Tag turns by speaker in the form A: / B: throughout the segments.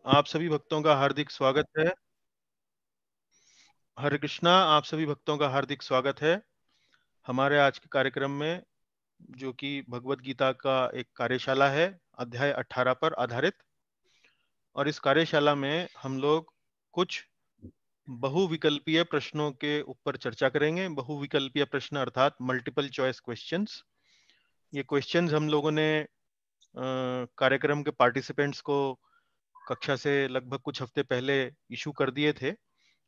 A: आप सभी भक्तों का हार्दिक स्वागत है। हरे कृष्णा। आप सभी भक्तों का हार्दिक स्वागत है हमारे आज के कार्यक्रम में, जो कि भगवत गीता का एक कार्यशाला है, अध्याय 18 पर आधारित। और इस कार्यशाला में हम लोग कुछ बहुविकल्पीय प्रश्नों के ऊपर चर्चा करेंगे। बहुविकल्पीय प्रश्न अर्थात मल्टीपल चॉइस क्वेश्चंस। ये क्वेश्चंस हम लोगों ने कार्यक्रम के पार्टिसिपेंट्स को कक्षा से लगभग कुछ हफ्ते पहले इशू कर दिए थे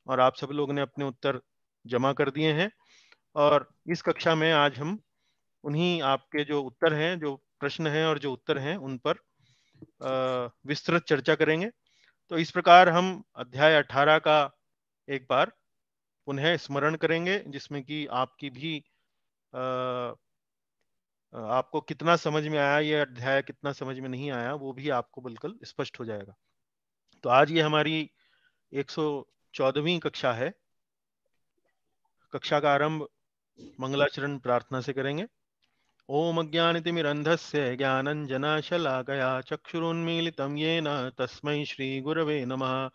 A: और आप सब लोगों ने अपने उत्तर जमा कर दिए हैं। और इस कक्षा में आज हम उन्हीं आपके जो उत्तर हैं, जो प्रश्न हैं और जो उत्तर हैं, उन पर विस्तृत चर्चा करेंगे। तो इस प्रकार हम अध्याय 18 का एक बार पुनः स्मरण करेंगे, जिसमें कि आपकी भी आपको कितना समझ में आया ये अध्याय, कितना समझ में नहीं आया, वो भी आपको बिल्कुल स्पष्ट हो जाएगा। तो आज ये हमारी 114वीं कक्षा है। कक्षा का आरंभ मंगलाचरण प्रार्थना से करेंगे। ओम अज्ञानतिमिरन्धस्य ज्ञानञ्जनशलाकया चक्षुरुन्मीलितं येन तस्मै श्रीगुरवे नमः।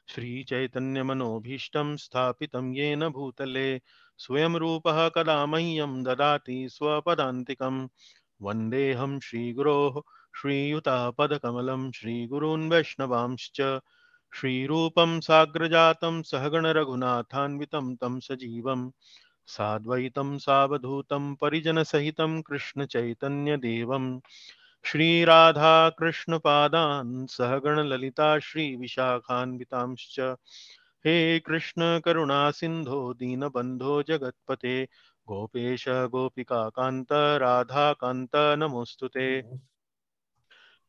A: श्रीचैतन्यमनोभीष्टं स्थापितं येन भूतले स्वयं रूपः कदा मह्यं ददाति स्वपदान्तिकं। वन्देऽहं श्रीगुरोः श्रीयुतापदकमलं श्रीगुरून् वैष्णवांश्च। श्रीरूपं साग्रजातं सहगण रघुनाथान्वितं तं सजीवं साद्वैतं सावधूतं परिजनसहितं कृष्ण चैतन्य देवं श्रीराधा कृष्ण पादान् सहगण ललिता श्री विशाखान्वितांश्च। हे कृष्ण करुणा सिंधो दीनबंधो जगत्पते गोपेश गोपिका कांत राधा कांत नमोस्तुते।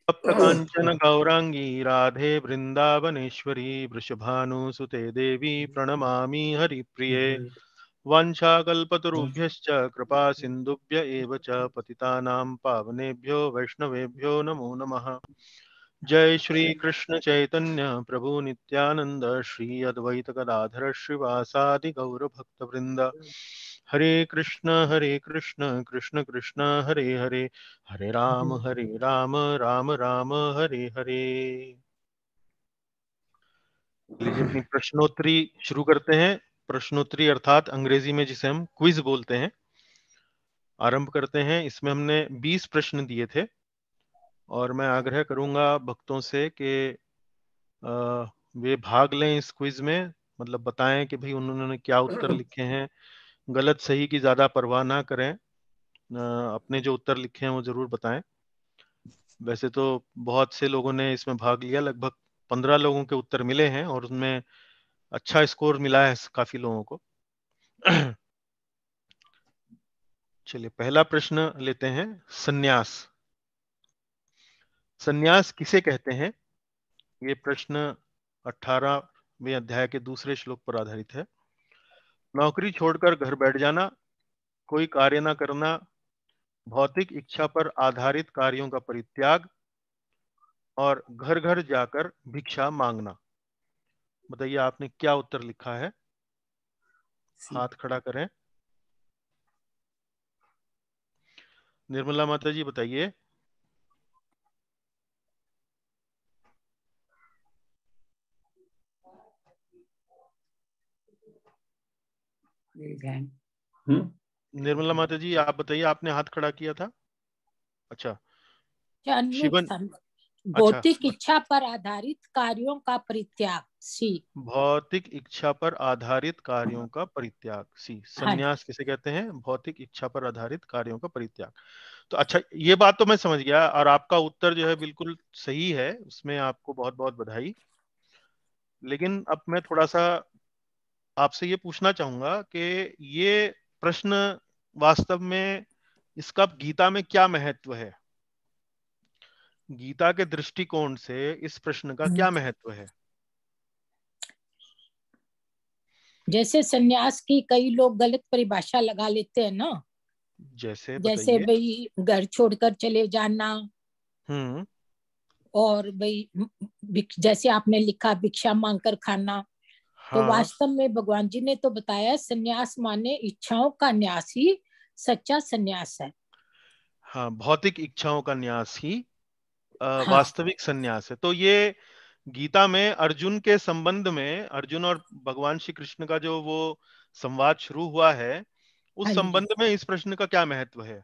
A: तप्त कांचन गौरांगी राधे वृंदावनेश्वरी वृषभानुसुते देवी प्रणमामि हरिप्रिये। वाञ्छाकल्पतरुभ्यश्च कृपा सिन्धुभ्य एव च पतितानां पावनेभ्यो वैष्णवेभ्यो नमो नमः। जय श्री कृष्ण चैतन्य प्रभु नित्यानंद श्री अद्वैत गदाधर श्रीवासादि गौर भक्त वृंद। हरे कृष्ण कृष्ण कृष्ण हरे हरे, हरे राम राम राम हरे हरे। लीजिए अपनी प्रश्नोत्तरी शुरू करते हैं। प्रश्नोत्तरी अर्थात अंग्रेजी में जिसे हम क्विज बोलते हैं, आरंभ करते हैं। इसमें हमने 20 प्रश्न दिए थे और मैं आग्रह करूंगा भक्तों से कि वे भाग लें इस क्विज में, मतलब बताएं कि भाई उन्होंने क्या उत्तर लिखे हैं। गलत सही की ज्यादा परवाह ना करें, अपने जो उत्तर लिखे हैं वो जरूर बताएं। वैसे तो बहुत से लोगों ने इसमें भाग लिया, लगभग 15 लोगों के उत्तर मिले हैं और उनमें अच्छा स्कोर मिला है काफी लोगों को। चलिए पहला प्रश्न लेते हैं। सन्यास। सन्यास किसे कहते हैं? ये प्रश्न 18वें अध्याय के दूसरे श्लोक पर आधारित है। नौकरी छोड़कर घर बैठ जाना, कोई कार्य न करना, भौतिक इच्छा पर आधारित कार्यों का परित्याग और घर घर जाकर भिक्षा मांगना। बताइए आपने क्या उत्तर लिखा है? हाथ खड़ा करें। निर्मला माता जी बताइए। निर्मला माता जी आप बताइए, आपने हाथ खड़ा किया था। अच्छा
B: अनम्यूट
A: शिवन।
B: था।
A: अच्छा,
B: भौतिक इच्छा पर आधारित कार्यों का परित्याग सी।
A: भौतिक इच्छा पर आधारित कार्यों का परित्याग सी।
B: हाँ जी।
A: सन्यास किसे कहते हैं? भौतिक इच्छा पर आधारित कार्यों का परित्याग। तो अच्छा, ये बात तो मैं समझ गया और आपका उत्तर जो है बिल्कुल सही है, उसमें आपको बहुत बहुत बधाई। लेकिन अब मैं थोड़ा सा आपसे ये पूछना चाहूंगा कि ये प्रश्न वास्तव में, इसका गीता में क्या महत्व है? गीता के दृष्टिकोण से इस प्रश्न का क्या महत्व है?
B: जैसे सन्यास की कई लोग गलत परिभाषा लगा लेते हैं ना,
A: जैसे
B: जैसे
A: बताइए।
B: भाई घर छोड़कर चले जाना,
A: हम्म।
B: और भाई जैसे आपने लिखा भिक्षा मांगकर खाना। तो
A: हाँ
B: वास्तव में भगवान जी ने तो बताया सन्यास माने इच्छाओं का न्यास ही सच्चा सन्यास है।
A: हाँ, भौतिक इच्छाओं का न्यास ही
B: हाँ
A: वास्तविक सन्यास है। तो ये गीता में अर्जुन के संबंध में, अर्जुन और भगवान श्री कृष्ण का जो वो संवाद शुरू हुआ है, उस
B: हाँ जी।
A: संबंध में इस प्रश्न का क्या महत्व है?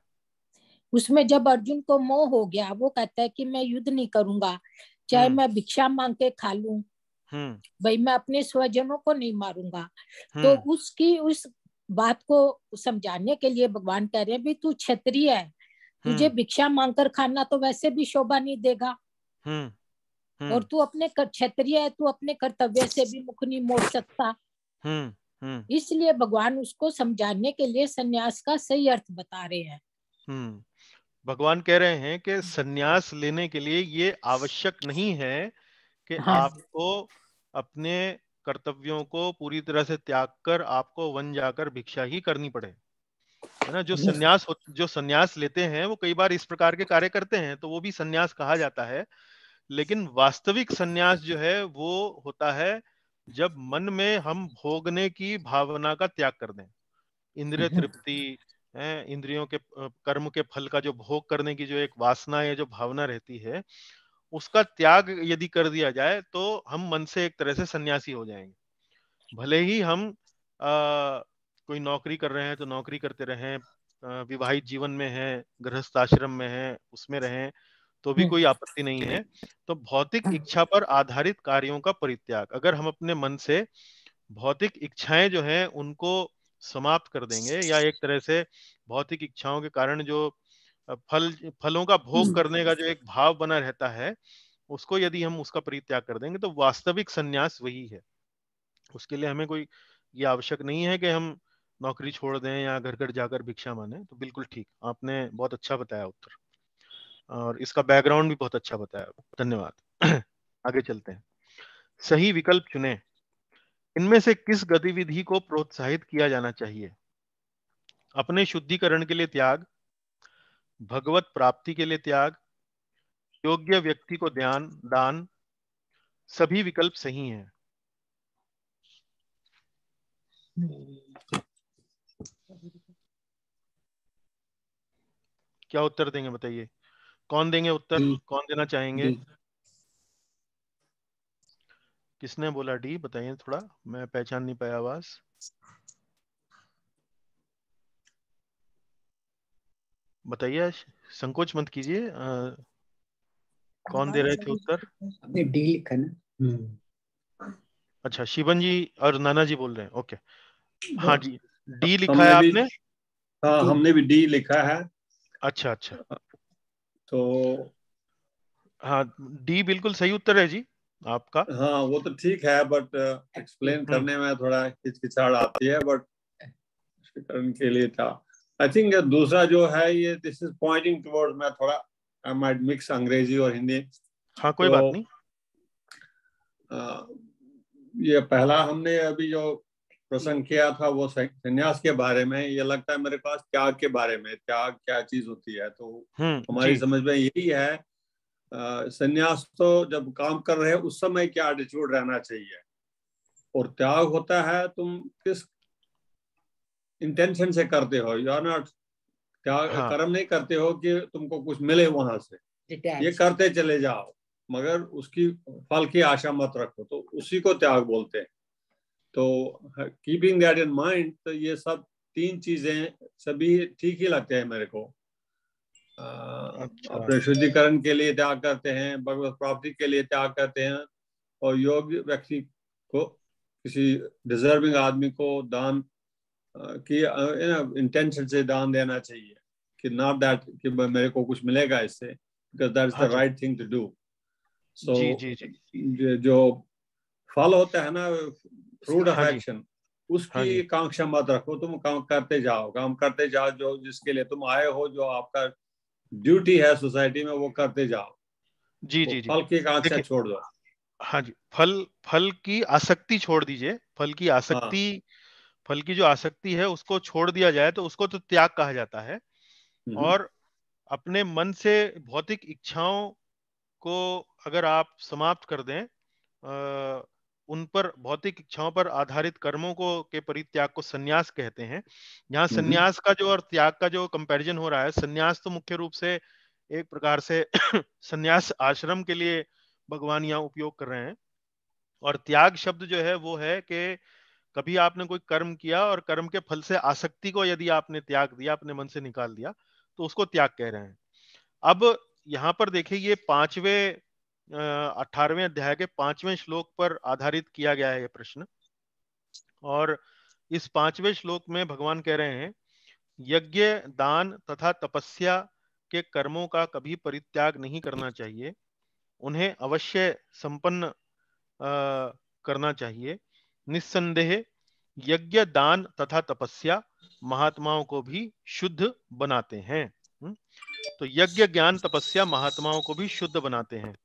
B: उसमें जब अर्जुन को मोह हो गया, वो कहता है कि मैं युद्ध नहीं करूंगा, चाहे
A: हम्म
B: मैं भिक्षा मांग के खा लूं,
A: हम्म
B: भाई मैं अपने स्वजनों को नहीं मारूंगा। तो
A: हम्म
B: उसकी उस बात को समझाने के लिए भगवान कह रहे हैं भी तू क्षत्रिय है, तुझे
A: हम्म
B: भिक्षा मांगकर खाना तो वैसे भी शोभा नहीं देगा,
A: हम्म
B: और
A: हम्म
B: तू अपने क्षत्रिय है, तू अपने कर्तव्य से भी मुख नहीं मोड़ सकता।
A: हम्म हम्म
B: इसलिए भगवान उसको समझाने के लिए सन्यास का सही अर्थ बता रहे हैं।
A: हम्म भगवान कह रहे हैं कि सन्यास लेने के लिए ये आवश्यक नहीं है कि
B: हाँ।
A: आपको अपने कर्तव्यों को पूरी तरह से त्याग कर आपको वन जाकर भिक्षा ही करनी पड़े, है ना। जो सन्यास लेते हैं वो कई बार इस प्रकार के कार्य करते हैं, तो वो भी सन्यास कहा जाता है। लेकिन वास्तविक सन्यास जो है वो होता है जब मन में हम भोगने की भावना का त्याग कर दें, इंद्रिय तृप्ति है, इंद्रियों के कर्म के फल का जो भोग करने की जो एक वासना या जो भावना रहती है, उसका त्याग यदि कर दिया जाए तो हम मन से एक तरह से सन्यासी हो जाएंगे। भले ही हम कोई नौकरी कर रहे हैं तो नौकरी करते रहें, विवाहित जीवन में है, गृहस्थ आश्रम में है, उसमें रहें, तो भी कोई आपत्ति नहीं है। तो भौतिक इच्छा पर आधारित कार्यों का परित्याग, अगर हम अपने मन से भौतिक इच्छाएं जो हैं उनको समाप्त कर देंगे, या एक तरह से भौतिक इच्छाओं के कारण जो फलों का भोग करने का जो एक भाव बना रहता है, उसको यदि हम उसका परित्याग कर देंगे तो वास्तविक सन्यास वही है। उसके लिए हमें कोई ये आवश्यक नहीं है कि हम नौकरी छोड़ दें या घर घर जाकर भिक्षा मांगे। तो बिल्कुल ठीक, आपने बहुत अच्छा बताया उत्तर, और इसका बैकग्राउंड भी बहुत अच्छा बताया, धन्यवाद। आगे चलते हैं। सही विकल्प चुनें। इनमें से किस गतिविधि को प्रोत्साहित किया जाना चाहिए? अपने शुद्धिकरण के लिए त्याग, भगवत प्राप्ति के लिए त्याग, योग्य व्यक्ति को दान। सभी विकल्प सही हैं। क्या उत्तर देंगे बताइए? कौन देंगे उत्तर?
C: डी।
A: कौन देना चाहेंगे?
C: डी।
A: किसने बोला डी? बताइए थोड़ा, मैं पहचान नहीं पाया आवाज। बताइए, संकोच मत कीजिए। कौन दे रहे थे उत्तर?
C: आपने डी लिखा ना?
A: अच्छा, शिवन जी और नाना जी बोल रहे हैं, ओके। हाँ जी, डी लिखा है
C: हमने भी,
A: आपने?
C: हाँ हमने भी डी लिखा है।
A: अच्छा अच्छा,
C: तो
A: हाँ डी बिल्कुल सही उत्तर है जी आपका।
C: हाँ वो तो ठीक है, बट एक्सप्लेन
A: हम्म
C: करने में थोड़ा हिचकिचाहट आती है, बट स्पष्टीकरण के लिए था। आई थिंक दूसरा जो है ये दिस इज पॉइंटिंग टुवर्ड्स, मैं थोड़ा आई माइट मिक्स अंग्रेजी और हिंदी।
A: हाँ कोई
C: तो
A: बात नहीं।
C: ये पहला हमने अभी जो प्रसंग किया था वो संन्यास के बारे में, ये लगता है मेरे पास त्याग के बारे में, त्याग क्या चीज होती है। तो हमारी
A: जी
C: समझ में यही है, संन्यास तो जब काम कर रहे हैं उस समय क्या एटीट्यूड रहना चाहिए, और त्याग होता है तुम किस इंटेंशन से करते हो। यू आर नॉट त्याग,
A: हाँ
C: कर्म नहीं करते हो कि तुमको कुछ मिले वहां से, ये करते चले जाओ, मगर उसकी फल की आशा मत रखो, तो उसी को त्याग बोलते हैं। तो कीपिंग दैट इन माइंड, तो ये सब तीन चीजें सभी ठीक ही लगते हैं मेरे को।
A: अच्छा,
C: अपने शुद्धिकरण के लिए त्याग करते हैं, भगवत प्राप्ति के लिए त्याग करते हैं, और योग्य व्यक्ति को, किसी डिजर्विंग आदमी को दान की इंटेंशन से दान देना चाहिए, कि नॉट दैट कि मेरे को कुछ मिलेगा इससे, बिकॉज दैट इज
A: हाँ
C: द
A: जी,
C: राइट थिंग टू डू।
A: जी
C: सो
A: जी जी,
C: जो फल होता है ना, फ्रूट ऑफ
A: हाँ जी,
C: एक्शन,
A: हाँ
C: उसकी
A: जी,
C: कांक्षा मत रखो, तुम काम करते जाओ, काम करते जाओ, जो जिसके लिए तुम आए हो, जो आपका ड्यूटी है सोसाइटी में, वो करते जाओ।
A: जी
C: वो
A: जी जी।
C: फल की कांक्षा
A: देखिए,
C: छोड़ दो।
A: हाँ जी, फल फल की आसक्ति छोड़ दीजिए।
C: हाँ।
A: फल की जो आसक्ति है उसको छोड़ दिया जाए तो उसको तो त्याग कहा जाता है।
C: हम्म।
A: और अपने मन से भौतिक इच्छाओं को अगर आप समाप्त कर दें, उन पर भौतिक इच्छाओं पर आधारित कर्मों को के परित्याग को सन्यास कहते हैं। यहाँ
C: हम्म।
A: सन्यास का जो और त्याग का जो कंपैरिजन हो रहा है, सन्यास तो मुख्य रूप से एक प्रकार से सन्यास आश्रम के लिए भगवान यहाँ उपयोग कर रहे हैं। और त्याग शब्द जो है वो है कि कभी आपने कोई कर्म किया और कर्म के फल से आसक्ति को यदि आपने त्याग दिया, अपने मन से निकाल दिया, तो उसको त्याग कह रहे हैं। अब यहाँ पर देखिए, ये 18वें अध्याय के 5वें श्लोक पर आधारित किया गया है ये प्रश्न। और इस 5वें श्लोक में भगवान कह रहे हैं, यज्ञ, दान तथा तपस्या के कर्मों का कभी परित्याग नहीं करना चाहिए, उन्हें अवश्य संपन्न करना चाहिए। निस्संदेह यज्ञ, दान तथा तपस्या महात्माओं को भी शुद्ध बनाते हैं। तो यज्ञ, ज्ञान, तपस्या महात्माओं को भी शुद्ध बनाते हैं।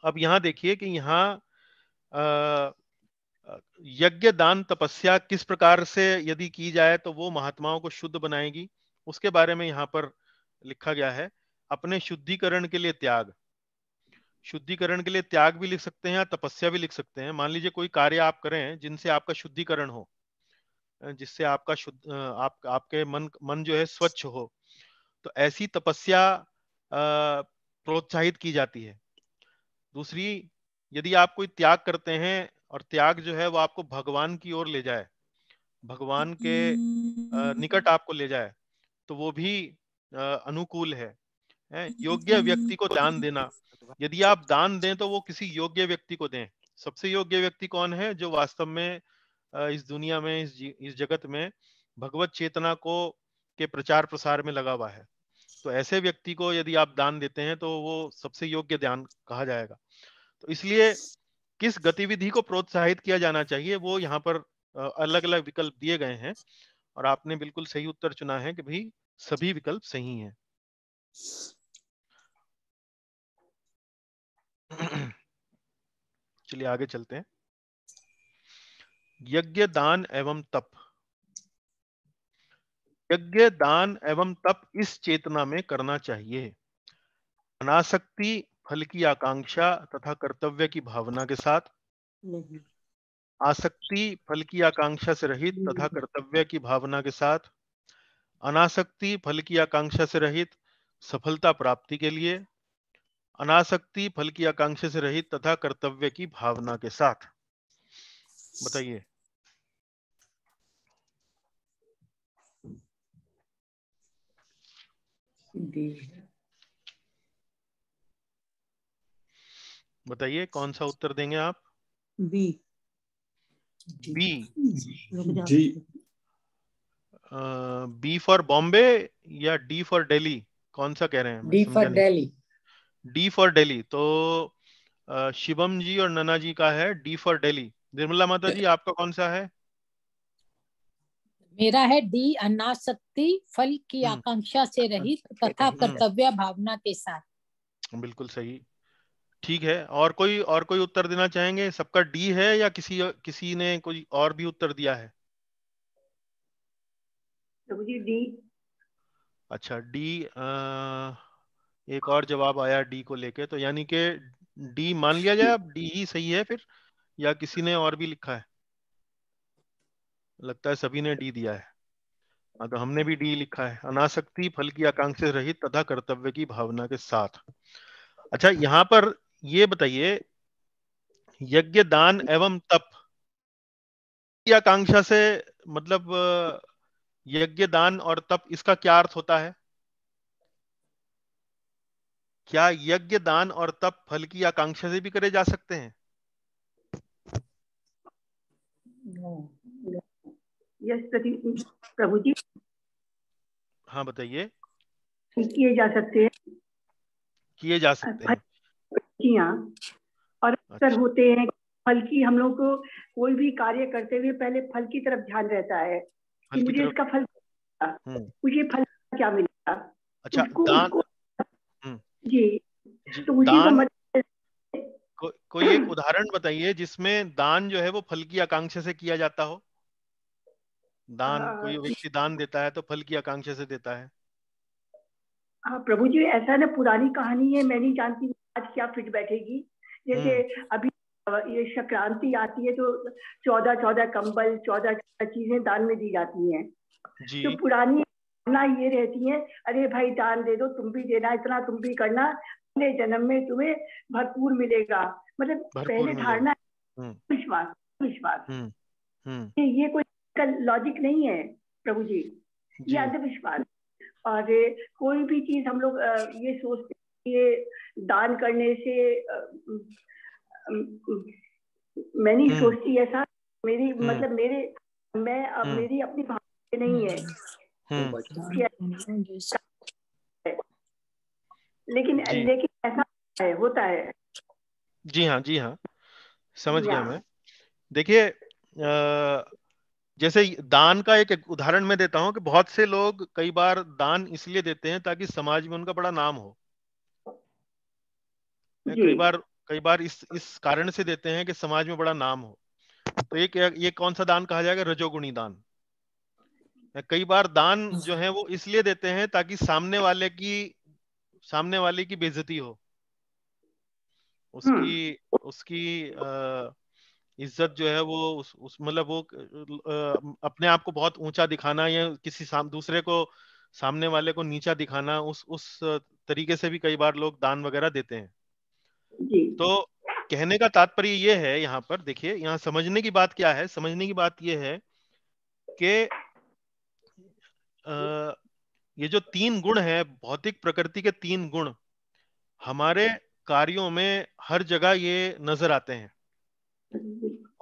A: अब यहाँ देखिए कि यहाँ यज्ञ, दान, तपस्या किस प्रकार से यदि की जाए तो वो महात्माओं को शुद्ध बनाएगी, उसके बारे में यहाँ पर लिखा गया है। अपने शुद्धिकरण के लिए त्याग, शुद्धिकरण के लिए त्याग भी लिख सकते हैं, तपस्या भी लिख सकते हैं। मान लीजिए कोई कार्य आप करें जिनसे आपका शुद्धिकरण हो, जिससे आपका आपके मन जो है स्वच्छ हो, तो ऐसी तपस्या प्रोत्साहित की जाती है। दूसरी, यदि आप कोई त्याग करते हैं और त्याग जो है वो आपको भगवान की ओर ले जाए, भगवान के निकट आपको ले जाए, तो वो भी अनुकूल है। योग्य व्यक्ति को दान देना, यदि आप दान दें तो वो किसी योग्य व्यक्ति को दें। सबसे योग्य व्यक्ति कौन है? जो वास्तव में इस दुनिया में, इस जगत में भगवत चेतना को के प्रचार प्रसार में लगा हुआ है। तो ऐसे व्यक्ति को यदि आप दान देते हैं तो वो सबसे योग्य दान कहा जाएगा। तो इसलिए किस गतिविधि को प्रोत्साहित किया जाना चाहिए, वो यहाँ पर अलग अलग विकल्प दिए गए हैं, और आपने बिल्कुल सही उत्तर चुना है कि भाई सभी विकल्प सही हैं। चलिए आगे चलते हैं। यज्ञ, दान एवं तप। यज्ञ, दान एवं तप इस चेतना में करना चाहिए, अनासक्ति, फल की आकांक्षा तथा कर्तव्य की भावना के साथ। आसक्ति, फल की आकांक्षा से रहित तथा कर्तव्य की भावना के साथ। अनासक्ति, फल की आकांक्षा से रहित, सफलता प्राप्ति के लिए। अनासक्ति, फल की आकांक्षा से रहित तथा कर्तव्य की भावना के साथ। बताइए। बताइए कौन सा उत्तर देंगे आप?
B: बी।
A: बी।
C: जी।
A: बी फॉर बॉम्बे या डी फॉर दिल्ली, कौन सा कह रहे हैं?
B: D for Delhi.
A: D for Delhi. तो शिवम जी और नना जी का है डी फॉर दिल्ली। निर्मला माता जी, आपका कौन सा है?
B: मेरा है डी, अनासक्ति, फल की आकांक्षा से रहित तथा कर्तव्य भावना के साथ।
A: बिल्कुल सही, ठीक है। और कोई उत्तर देना चाहेंगे? सबका डी है या किसी ने कोई और भी उत्तर दिया है?
D: प्रभु जी डी।
A: अच्छा, डी। एक और जवाब आया डी को लेके, तो यानी कि डी मान लिया जाए, अब डी ही सही है फिर, या किसी ने और भी लिखा है? लगता है सभी ने डी दिया है। हाँ, तो हमने भी डी लिखा है, अनासक्ति, फल की आकांक्षा से रहित तथा कर्तव्य की भावना के साथ। अच्छा, यहाँ पर ये बताइए, यज्ञ, दान एवं तप की आकांक्षा से मतलब यज्ञ, दान और तप, इसका क्या अर्थ होता है? क्या यज्ञ, दान और तप फल की आकांक्षा से भी करे जा सकते हैं?
D: यस प्रभु जी।
A: हाँ बताइए।
D: किए जा सकते हैं।
A: किए जा सकते हैं।
D: और अक्सर होते हैं फल की, हम लोग को कोई भी कार्य करते हुए पहले फल की तरफ ध्यान रहता है कि मुझे इसका फल, मुझे फल क्या मिलेगा।
A: अच्छा, दान।
D: जी, तो उसी का मतलब
A: कोई एक उदाहरण बताइए जिसमें दान जो है वो फल की आकांक्षा से किया जाता हो। दान, कोई व्यक्ति दान देता है तो फल की आकांक्षा से देता है।
D: हाँ प्रभु जी, ऐसा ना पुरानी कहानी है, मैं नहीं जानती आज क्या फिट बैठेगी। जैसे अभी ये संक्रांति आती है तो 14 कंबल, 14 चीजें दान में दी जाती हैं। तो पुरानी ना ये रहती है, अरे भाई दान दे दो, तुम भी देना, इतना तुम भी करना, अगले जन्म में तुम्हें भरपूर मिलेगा। मतलब पहले धारणा विश्वास विश्वास, ये कोई लॉजिक नहीं है प्रभु जी, ये अंधविश्वास। और कोई भी चीज हम लोग ये सोचते हैं ये दान करने से मैं नहीं सोचती ऐसा, मेरी मतलब मेरी अपनी भावना नहीं है, लेकिन ऐसा होता है।
A: जी हाँ समझ गया मैं। देखिए जैसे दान का एक उदाहरण मैं देता हूं कि बहुत से लोग कई बार दान इसलिए देते हैं ताकि समाज में उनका बड़ा नाम हो। कई बार इस कारण से देते हैं कि समाज में बड़ा नाम हो। तो ये कौन सा दान कहा जाएगा? रजोगुणी दान। कई बार दान जो है वो इसलिए देते हैं ताकि सामने वाले की बेइज्जती हो, उसकी इज्जत जो है वो उस मतलब वो अपने आप को बहुत ऊंचा दिखाना या किसी दूसरे को सामने वाले को नीचा दिखाना, उस तरीके से भी कई बार लोग दान वगैरह देते हैं। तो कहने का तात्पर्य ये है, यहाँ पर देखिए, यहाँ समझने की बात क्या है? समझने की बात ये है कि ये जो 3 गुण है, भौतिक प्रकृति के 3 गुण हमारे कार्यों में हर जगह ये नजर आते हैं।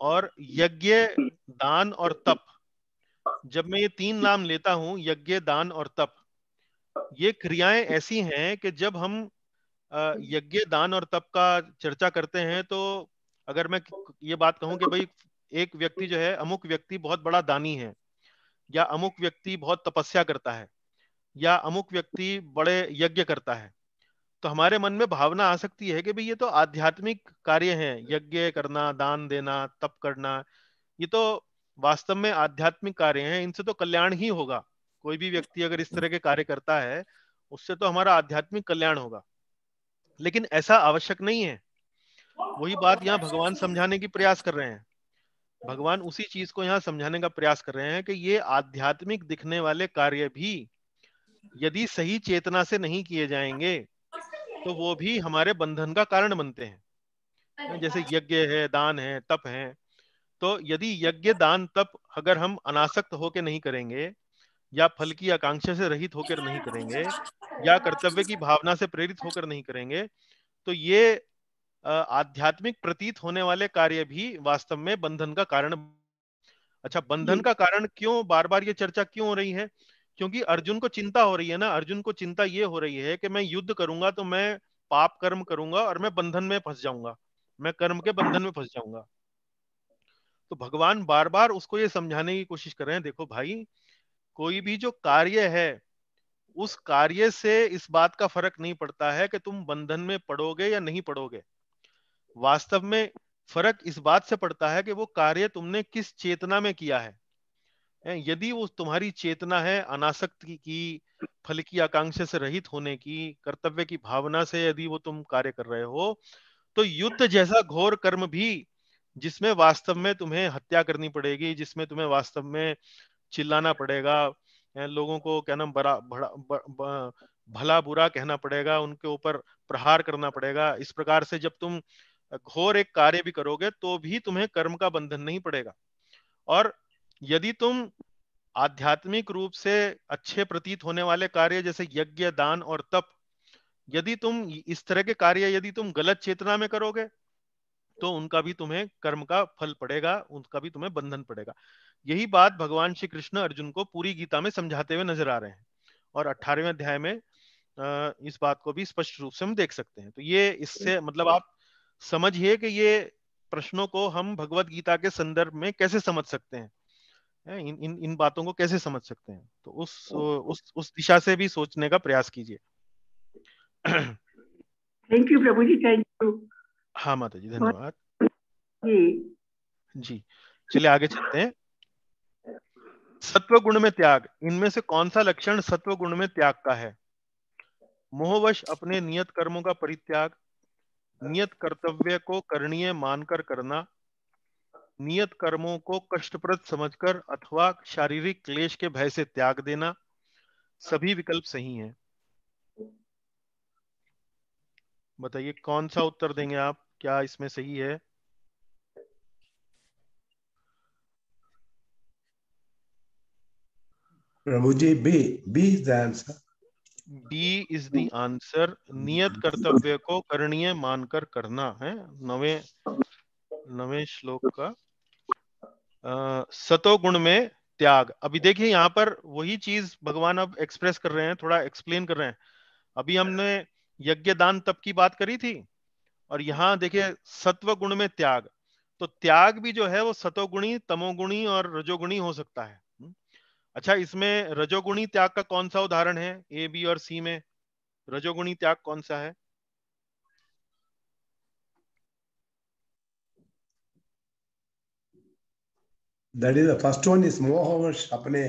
A: और यज्ञ, दान और तप, जब मैं ये 3 नाम लेता हूं, यज्ञ, दान और तप, ये क्रियाएं ऐसी हैं कि जब हम यज्ञ, दान और तप का चर्चा करते हैं, तो अगर मैं ये बात कहूं कि भाई एक व्यक्ति जो है, अमुक व्यक्ति बहुत बड़ा दानी है, या अमुक व्यक्ति बहुत तपस्या करता है, या अमुक व्यक्ति बड़े यज्ञ करता है, तो हमारे मन में भावना आ सकती है कि भाई ये तो आध्यात्मिक कार्य हैं, यज्ञ करना, दान देना, तप करना, ये तो वास्तव में आध्यात्मिक कार्य हैं, इनसे तो कल्याण ही होगा। कोई भी व्यक्ति अगर इस तरह के कार्य करता है, उससे तो हमारा आध्यात्मिक कल्याण होगा। लेकिन ऐसा आवश्यक नहीं है। वही बात यहाँ भगवान समझाने की प्रयास कर रहे हैं। भगवान उसी चीज को यहाँ समझाने का प्रयास कर रहे हैं कि ये आध्यात्मिक दिखने वाले कार्य भी यदि सही चेतना से नहीं किए जाएंगे तो वो भी हमारे बंधन का कारण बनते हैं। जैसे यज्ञ है, दान है, तप है, तो यदि यज्ञ, दान, तप अगर हम अनासक्त होकर नहीं करेंगे, या फल की आकांक्षा से रहित होकर नहीं करेंगे, या कर्तव्य की भावना से प्रेरित होकर नहीं करेंगे, तो ये आध्यात्मिक प्रतीत होने वाले कार्य भी वास्तव में बंधन का कारण। अच्छा, बंधन का कारण क्यों बार बार ये चर्चा क्यों हो रही है? क्योंकि अर्जुन को चिंता हो रही है ना। अर्जुन को चिंता ये हो रही है कि मैं युद्ध करूंगा तो मैं पाप कर्म करूंगा और मैं बंधन में फंस जाऊंगा, मैं कर्म के बंधन में फंस जाऊंगा। तो भगवान बार बार उसको ये समझाने की कोशिश कर रहे हैं, देखो भाई, कोई भी जो कार्य है, उस कार्य से इस बात का फर्क नहीं पड़ता है कि तुम बंधन में पड़ोगे या नहीं पड़ोगे। वास्तव में फर्क इस बात से पड़ता है कि वो कार्य तुमने किस चेतना में किया है। यदि वो तुम्हारी चेतना है अनासक्त की, फल की आकांक्षा से रहित होने की, कर्तव्य की भावना से यदि वो तुम कार्य कर रहे हो, तो युद्ध जैसा घोर कर्म भी, जिसमें वास्तव में तुम्हें हत्या करनी पड़ेगी, जिसमें तुम्हें वास्तव में चिल्लाना पड़ेगा, लोगों को क्या नाम भला बुरा कहना पड़ेगा, उनके ऊपर प्रहार करना पड़ेगा, इस प्रकार से जब तुम घोर एक कार्य भी करोगे तो भी तुम्हें कर्म का बंधन नहीं पड़ेगा। और यदि तुम आध्यात्मिक रूप से अच्छे प्रतीत होने वाले कार्य जैसे यज्ञ, दान और तप, यदि तुम इस तरह के कार्य यदि तुम गलत चेतना में करोगे, तो उनका भी तुम्हें कर्म का फल पड़ेगा, उनका भी तुम्हें बंधन पड़ेगा। यही बात भगवान श्री कृष्ण अर्जुन को पूरी गीता में समझाते हुए नजर आ रहे हैं। और 18वें अध्याय में इस बात को भी स्पष्ट रूप से हम देख सकते हैं। तो ये इससे मतलब आप समझिए कि ये प्रश्नों को हम भगवत गीता के संदर्भ में कैसे समझ सकते हैं, इन बातों को कैसे समझ सकते हैं। तो उस दिशा से भी सोचने का प्रयास कीजिए।
D: Thank you Prabhu ji, thank you.
A: हाँ माता जी, धन्यवाद जी। चलिए आगे चलते हैं। सत्व गुण में त्याग, इनमें से कौन सा लक्षण सत्व गुण में त्याग का है? मोहवश अपने नियत कर्मों का परित्याग, नियत कर्तव्य को करणीय मानकर करना, नियत कर्मों को कष्टप्रद समझकर अथवा शारीरिक क्लेश के भय से त्याग देना, सभी विकल्प सही हैं। बताइए कौन सा उत्तर देंगे आप, क्या इसमें सही है?
E: प्रभु जी, B is the answer.
A: B is the answer. नियत कर्तव्य को करणीय मानकर करना है। नवे श्लोक का सतोगुण में त्याग। अभी देखिए यहाँ पर वही चीज भगवान अब एक्सप्रेस कर रहे हैं, थोड़ा एक्सप्लेन कर रहे हैं। अभी हमने यज्ञ दान तप की बात करी थी, और यहाँ देखिए सत्व गुण में त्याग। तो त्याग भी जो है वो सतोगुणी, तमोगुणी और रजोगुणी हो सकता है। अच्छा, इसमें रजोगुणी त्याग का कौन सा उदाहरण है? ए, बी और सी में रजोगुणी त्याग कौन सा है?
E: That is the first one is मोहवश, अपने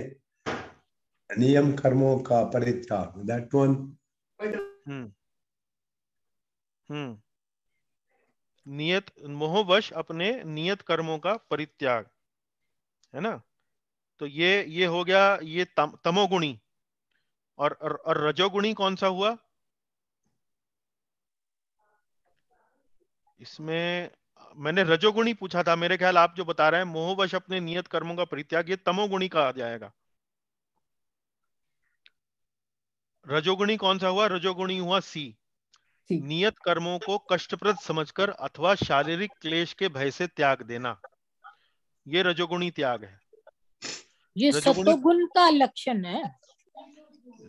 E: नियम कर्मों का परित्याग। That one.
A: नियत मोहवश अपने नियत कर्मों का परित्याग, है ना? तो ये हो गया, ये तमोगुणी। और रजोगुणी कौन सा हुआ इसमें? मैंने रजोगुणी पूछा था, मेरे ख्याल आप जो बता रहे हैं मोहवश अपने नियत कर्मों का परित्याग, ये तमोगुणी कहा जाएगा। रजोगुणी कौन सा हुआ? रजोगुणी हुआ सी। नियत कर्मों को कष्टप्रद समझकर अथवा शारीरिक क्लेश के भय से त्याग देना, ये रजोगुणी त्याग है।
B: ये सतोगुण का लक्षण है।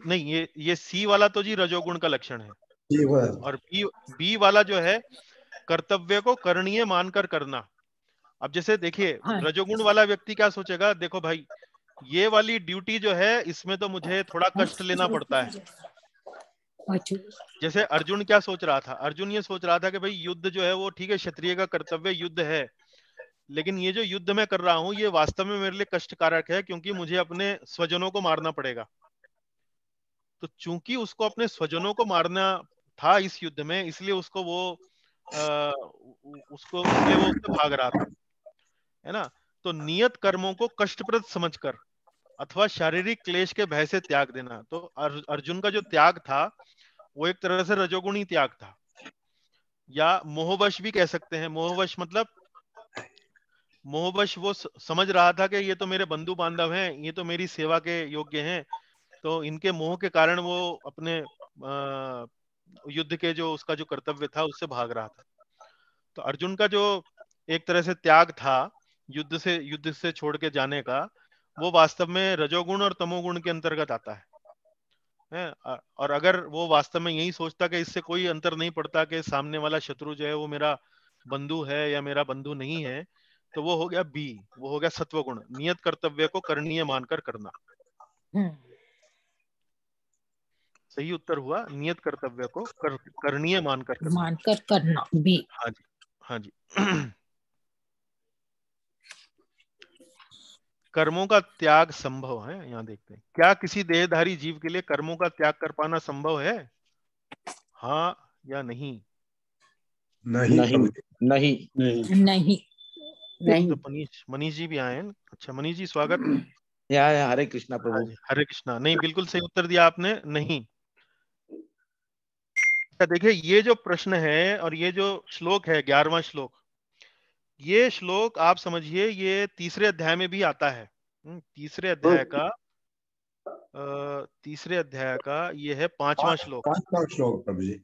A: नहीं, ये सी वाला तो जी रजोगुण का लक्षण है, और बी वाला जो है कर्तव्य को करणीय मानकर करना। अब जैसे देखिए रजोगुण वाला व्यक्ति क्या सोचेगा, देखो भाई ये वाली ड्यूटी जो है इसमें तो मुझे थोड़ा कष्ट लेना पड़ता है। जैसे अर्जुन क्या सोच रहा था? अर्जुन ये सोच रहा था कि भाई युद्ध जो है वो ठीक है, क्षत्रिय का कर्तव्य युद्ध है, लेकिन ये जो युद्ध मैं कर रहा हूं ये वास्तव में मेरे लिए कष्टकारक है, क्योंकि मुझे अपने स्वजनों को मारना पड़ेगा। तो चूंकि उसको अपने स्वजनों को मारना था इस युद्ध में, इसलिए उसको वो इसलिए वो उससे भाग रहा था, है ना? तो नियत कर्मों को कष्टप्रद समझकर अथवा शारीरिक क्लेश के भय से त्याग देना। तो अर्जुन का जो त्याग था वो एक तरह से रजोगुणी त्याग था, या मोहवश भी कह सकते हैं। मोहवश मतलब मोहवश वो समझ रहा था कि ये तो मेरे बंधु बांधव हैं, ये तो मेरी सेवा के योग्य हैं, तो इनके मोह के कारण वो अपने युद्ध के जो उसका जो कर्तव्य था उससे भाग रहा था। तो अर्जुन का जो एक तरह से त्याग था युद्ध से छोड़ के जाने का, वो वास्तव में रजोगुण और तमोगुण के अंतर्गत आता है। और अगर वो वास्तव में यही सोचता कि इससे कोई अंतर नहीं पड़ता कि सामने वाला शत्रु जो है वो मेरा बंधु है या मेरा बंधु नहीं है, तो वो हो गया बी, वो हो गया सत्वगुण, नियत कर्तव्य को करणीय मानकर करना। सही उत्तर हुआ नियत कर्तव्य को करणीय मानकर
B: करना बी।
A: हाँ जी, हाँ जी। कर्मों का त्याग संभव है, यहाँ देखते हैं। क्या किसी देहधारी जीव के लिए कर्मों का त्याग कर पाना संभव है? हाँ या नहीं?
E: नहीं
C: नहीं नहीं
B: नहीं।
A: तो मनीष जी भी आए हैं। अच्छा मनीष जी स्वागत।
F: या हरे कृष्णा प्रभु।
A: हरे कृष्णा। नहीं, बिल्कुल सही उत्तर दिया आपने, नहीं। देखिए ये जो प्रश्न है और ये जो श्लोक है 11वां श्लोक, ये श्लोक आप समझिए ये तीसरे अध्याय में भी आता है। तीसरे अध्याय का ये है 5वां श्लोक।
E: 5वां श्लोक प्रभु जी,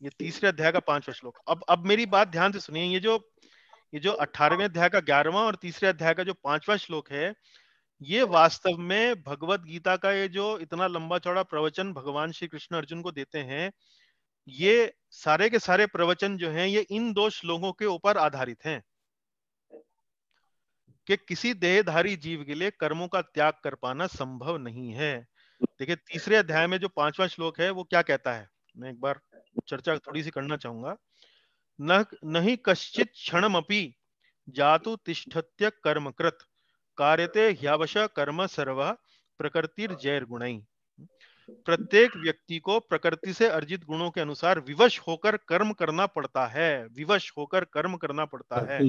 A: ये तीसरे अध्याय का 5वां श्लोक। अब मेरी बात ध्यान से सुनिए, ये जो 18वें अध्याय का 11वां और तीसरे अध्याय का जो 5वां श्लोक है, ये वास्तव में भगवत गीता का ये जो इतना लंबा चौड़ा प्रवचन भगवान श्री कृष्ण अर्जुन को देते हैं, ये सारे के सारे प्रवचन जो हैं ये इन 2 श्लोकों के ऊपर आधारित हैं कि किसी देहधारी जीव के लिए कर्मों का त्याग कर पाना संभव नहीं है। देखिए तीसरे अध्याय में जो 5वां श्लोक है वो क्या कहता है, मैं एक बार चर्चा थोड़ी सी करना चाहूंगा। नहीं कश्चित क्षणमपि जातु तिष्ठत्य कर्मकृत कार्यते ह्यावश कर्म सर्व प्रकृतिर जैर गुणई। प्रत्येक व्यक्ति को प्रकृति से अर्जित गुणों के अनुसार विवश होकर कर्म करना पड़ता है, विवश होकर कर्म करना पड़ता है।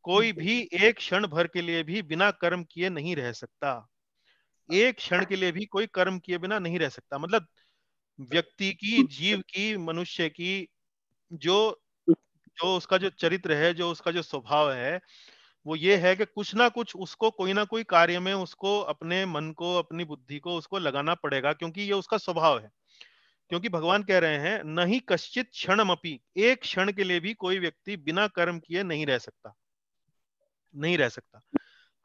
A: कोई भी एक क्षण भर के लिए भी बिना कर्म किए नहीं रह सकता, एक क्षण के लिए भी कोई कर्म किए बिना नहीं रह सकता। मतलब व्यक्ति की, जीव की, मनुष्य की जो जो उसका जो चरित्र है, जो उसका जो स्वभाव है, वो ये है कि कुछ ना कुछ उसको कोई ना कोई कार्य में उसको अपने मन को, अपनी बुद्धि को उसको लगाना पड़ेगा, क्योंकि ये उसका स्वभाव है। क्योंकि भगवान कह रहे हैं नहीं कश्चित क्षणमपि, एक क्षण के लिए भी कोई व्यक्ति बिना कर्म किए नहीं रह सकता, नहीं रह सकता।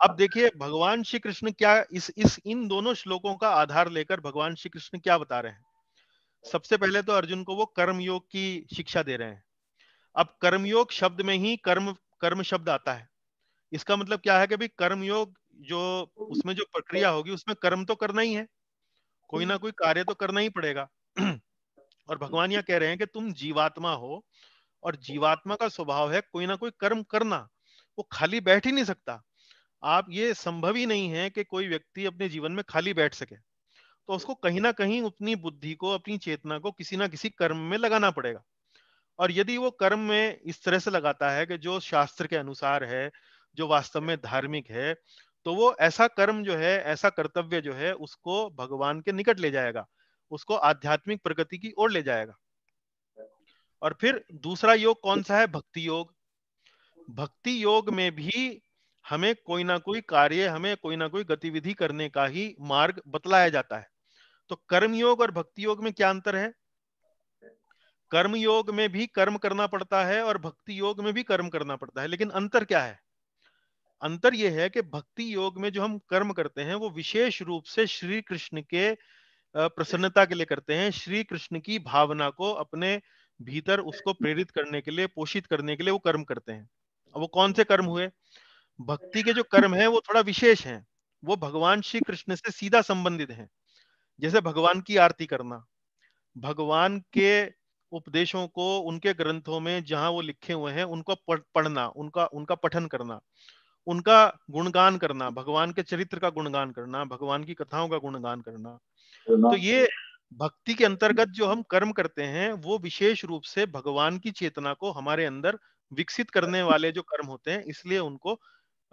A: अब देखिए भगवान श्री कृष्ण क्या इस इन दोनों श्लोकों का आधार लेकर भगवान श्री कृष्ण क्या बता रहे हैं। सबसे पहले तो अर्जुन को वो कर्मयोग की शिक्षा दे रहे हैं। अब कर्मयोग शब्द में ही कर्म कर्म शब्द आता है। इसका मतलब क्या है कि भाई कर्मयोग जो उसमें जो प्रक्रिया होगी उसमें कर्म तो करना ही है, कोई ना कोई कार्य तो करना ही पड़ेगा। और भगवान यह कह रहे हैं कि तुम जीवात्मा हो और जीवात्मा का स्वभाव है कोई ना कोई कर्म करना, वो खाली बैठ ही नहीं सकता। आप ये संभव ही नहीं है कि कोई व्यक्ति अपने जीवन में खाली बैठ सके, तो उसको कहीं ना कहीं अपनी बुद्धि को, अपनी चेतना को किसी ना किसी कर्म में लगाना पड़ेगा। और यदि वो कर्म में इस तरह से लगाता है कि जो शास्त्र के अनुसार है, जो वास्तव में धार्मिक है, तो वो ऐसा कर्म जो है, ऐसा कर्तव्य जो है, उसको भगवान के निकट ले जाएगा, उसको आध्यात्मिक प्रगति की ओर ले जाएगा। और फिर दूसरा योग कौन सा है? भक्ति योग। भक्ति योग में भी हमें कोई ना कोई कार्य, हमें कोई ना कोई गतिविधि करने का ही मार्ग बतलाया जाता है। तो कर्म योग और भक्ति योग में क्या अंतर है? कर्म योग में भी कर्म करना पड़ता है और भक्ति योग में भी कर्म करना पड़ता है, लेकिन अंतर क्या है? अंतर यह है कि भक्ति योग में जो हम कर्म करते हैं वो विशेष रूप से श्री कृष्ण के प्रसन्नता के लिए करते हैं, श्री कृष्ण की भावना को अपने भीतर उसको प्रेरित करने के लिए, पोषित करने के लिए वो कर्म करते हैं। अब वो कौन से कर्म हुए? भक्ति के जो कर्म हैं वो थोड़ा विशेष हैं, वो भगवान श्री कृष्ण से सीधा संबंधित हैं। जैसे भगवान की आरती करना, भगवान के उपदेशों को, उनके ग्रंथों में जहां वो लिखे हुए हैं उनको पढ़ना, उनका पठन करना, उनका गुणगान करना, भगवान के चरित्र का गुणगान करना, भगवान की कथाओं का गुणगान करना। तो ये भक्ति के अंतर्गत जो हम कर्म करते हैं वो विशेष रूप से भगवान की चेतना को हमारे अंदर विकसित करने वाले जो कर्म होते हैं, इसलिए उनको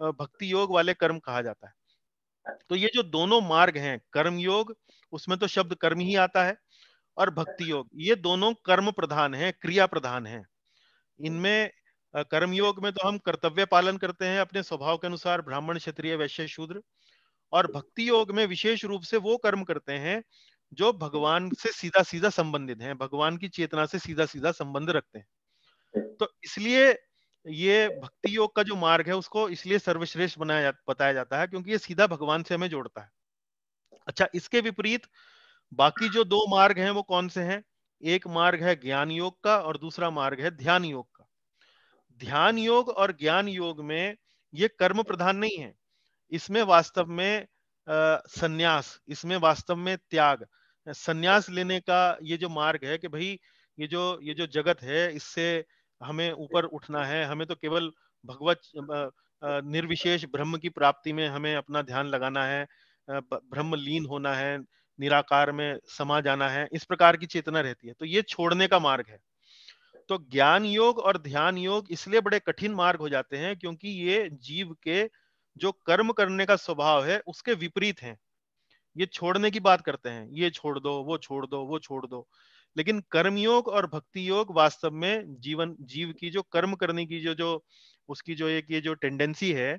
A: भक्ति योग वाले कर्म कहा जाता है। तो ये जो दोनों मार्ग हैं, कर्म योग, उसमें तो शब्द कर्म ही आता है, और भक्ति योग, ये दोनों कर्म प्रधान है, क्रिया प्रधान है। इनमें कर्म योग में तो हम कर्तव्य पालन करते हैं अपने स्वभाव के अनुसार, ब्राह्मण, क्षत्रिय, वैश्य, शूद्र। और भक्ति योग में विशेष रूप से वो कर्म करते हैं जो भगवान से सीधा सीधा संबंधित हैं, भगवान की चेतना से सीधा सीधा संबंध रखते हैं। तो इसलिए ये भक्ति योग का जो मार्ग है उसको इसलिए सर्वश्रेष्ठ बताया जाता है, क्योंकि ये सीधा भगवान से हमें जोड़ता है। अच्छा, इसके विपरीत बाकी जो दो मार्ग हैं वो कौन से हैं? एक मार्ग है ज्ञान योग का और दूसरा मार्ग है ध्यान योग का। ध्यान योग और ज्ञान योग में ये कर्म प्रधान नहीं है, इसमें वास्तव में संन्यास, इसमें वास्तव में त्याग, संन्यास लेने का ये जो मार्ग है कि भाई ये जो जगत है इससे हमें ऊपर उठना है, हमें तो केवल भगवत निर्विशेष ब्रह्म की प्राप्ति में हमें अपना ध्यान लगाना है, ब्रह्म लीन होना है, निराकार में समा जाना है, इस प्रकार की चेतना रहती है। तो ये छोड़ने का मार्ग है। तो ज्ञान योग और ध्यान योग इसलिए बड़े कठिन मार्ग हो जाते हैं क्योंकि ये जीव के जो कर्म करने का स्वभाव है उसके विपरीत हैं। ये छोड़ने की बात करते हैं, ये छोड़ दो, वो छोड़ दो, वो छोड़ दो। लेकिन कर्मयोग और भक्ति योग वास्तव में जीव की जो कर्म करने की जो उसकी जो एक ये जो टेंडेंसी है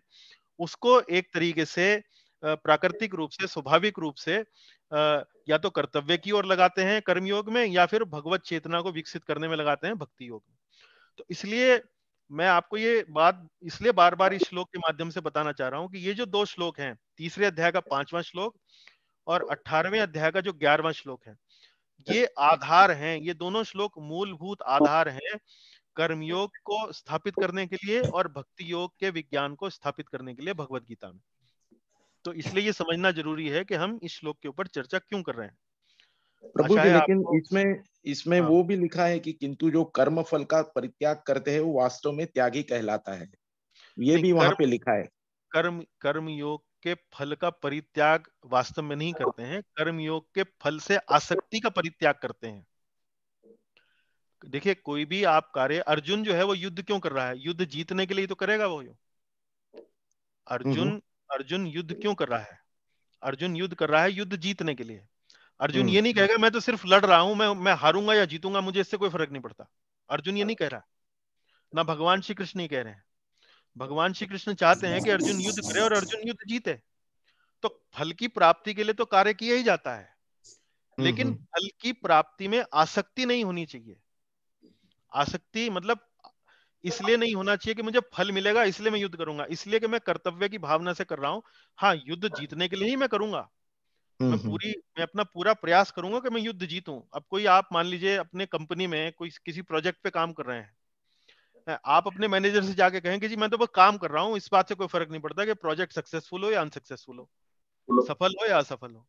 A: उसको एक तरीके से प्राकृतिक रूप से, स्वाभाविक रूप से या तो कर्तव्य की ओर लगाते हैं कर्मयोग में, या फिर भगवत चेतना को विकसित करने में लगाते हैं भक्ति योग में। तो इसलिए मैं आपको ये बात इसलिए बार बार इस श्लोक के माध्यम से बताना चाह रहा हूं कि ये जो दो श्लोक हैं, तीसरे अध्याय का 5वां श्लोक और 18वें अध्याय का जो 11वां श्लोक है, ये आधार हैं, ये दोनों श्लोक मूलभूत आधार हैं कर्मयोग को स्थापित करने के लिए और भक्ति योग के विज्ञान को स्थापित करने के लिए भगवत गीता में। तो इसलिए ये समझना जरूरी है कि हम इस श्लोक के ऊपर चर्चा क्यों कर रहे हैं।
F: प्रभु
A: आशा
F: जी,
A: है
F: लेकिन
A: आपको
F: इसमें
A: हाँ,
F: वो भी लिखा है कि किंतु जो कर्म फल का परित्याग करते हैं वो वास्तव में त्यागी कहलाता है, ये
A: नहीं,
F: भी वहां पे लिखा है।
A: कर्म योग के फल का परित्याग वास्तव में नहीं करते हैं, कर्म योग के फल से आसक्ति का परित्याग करते हैं। देखिए कोई भी आप कार्य, अर्जुन जो है वो युद्ध क्यों कर रहा है? युद्ध जीतने के लिए तो करेगा वो। अर्जुन युद्ध क्यों कर रहा है? अर्जुन युद्ध कर रहा है युद्ध जीतने के लिए। अर्जुन ये नहीं कहेगा मैं तो सिर्फ लड़ रहा हूं, मैं हारूंगा या जीतूंगा मुझे इससे कोई फर्क नहीं पड़ता। अर्जुन ये नहीं कह रहा, ना भगवान श्री कृष्ण ही कह रहे हैं। भगवान श्री कृष्ण चाहते हैं कि अर्जुन युद्ध करे और अर्जुन युद्ध जीते। तो फल की प्राप्ति के लिए तो कार्य किया ही जाता है, लेकिन फल की प्राप्ति में आसक्ति नहीं होनी चाहिए। आसक्ति मतलब इसलिए नहीं होना चाहिए कि मुझे फल मिलेगा इसलिए मैं युद्ध करूंगा, इसलिए कि मैं कर्तव्य की भावना से कर रहा हूं। हाँ, युद्ध जीतने के लिए ही मैं करूंगा, मैं अपना पूरा प्रयास करूंगा कि मैं युद्ध जीतूं। अब कोई, आप मान लीजिए अपने कंपनी में कोई किसी प्रोजेक्ट पे काम कर रहे हैं, आप अपने मैनेजर से जाके कहें कि जी मैं तो बस काम कर रहा हूं, इस बात से कोई फर्क नहीं पड़ता कि प्रोजेक्ट सक्सेसफुल हो या अनसक्सेसफुल हो, सफल हो या असफल हो।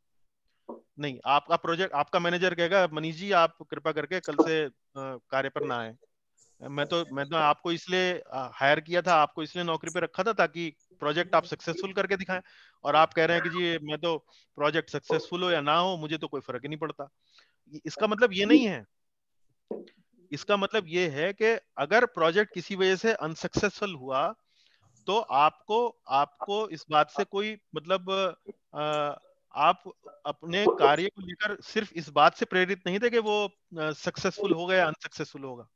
A: नहीं, आपका प्रोजेक्ट, आपका मैनेजर कहेगा मनीष जी आप कृपा करके कल से कार्य पर ना आए, मैं तो आपको इसलिए हायर किया था, आपको इसलिए नौकरी पे रखा था ताकि प्रोजेक्ट आप सक्सेसफुल करके दिखाएं, और आप कह रहे हैं कि जी मैं तो प्रोजेक्ट सक्सेसफुल हो या ना हो मुझे तो कोई फर्क ही नहीं पड़ता। इसका मतलब ये नहीं है। इसका मतलब ये है कि अगर प्रोजेक्ट किसी वजह से अनसक्सेसफुल हुआ तो आपको इस बात से कोई मतलब आप अपने कार्य को लेकर सिर्फ इस बात से प्रेरित नहीं थे कि वो सक्सेसफुल होगा या अनसक्सेसफुल होगा।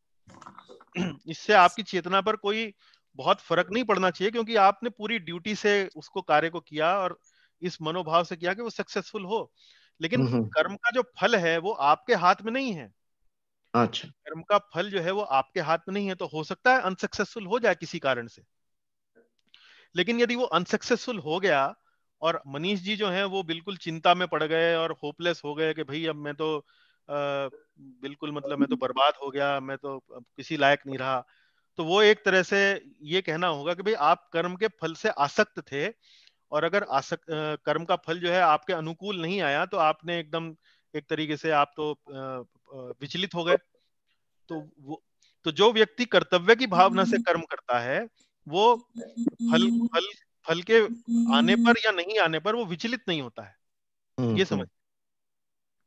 A: इससे आपकी चेतना पर कोई बहुत फर्क नहीं पड़ना चाहिए, क्योंकि आपने पूरी ड्यूटी से उसको कार्य को किया और इस मनोभाव से किया कि वो सक्सेसफुल हो। लेकिन कर्म का जो फल है वो आपके हाथ में नहीं है।
F: अच्छा,
A: कर्म का फल जो है वो आपके हाथ में नहीं है। तो हो सकता है अनसक्सेसफुल हो जाए किसी कारण से, लेकिन यदि वो अनसक्सेसफुल हो गया और मनीष जी जो हैं वो बिल्कुल चिंता में पड़ गए और होपलेस हो गए कि भाई अब मैं तो बिल्कुल मतलब मैं तो बर्बाद हो गया, मैं तो अब किसी लायक नहीं रहा, तो वो एक तरह से ये कहना होगा कि भाई आप कर्म के फल से आसक्त थे, और अगर कर्म का फल जो है आपके अनुकूल नहीं आया तो आपने एकदम एक तरीके से आप तो विचलित हो गए। तो जो व्यक्ति कर्तव्य की भावना से कर्म करता है वो फल फल फल के आने पर या नहीं आने पर वो विचलित नहीं होता है। ये समझ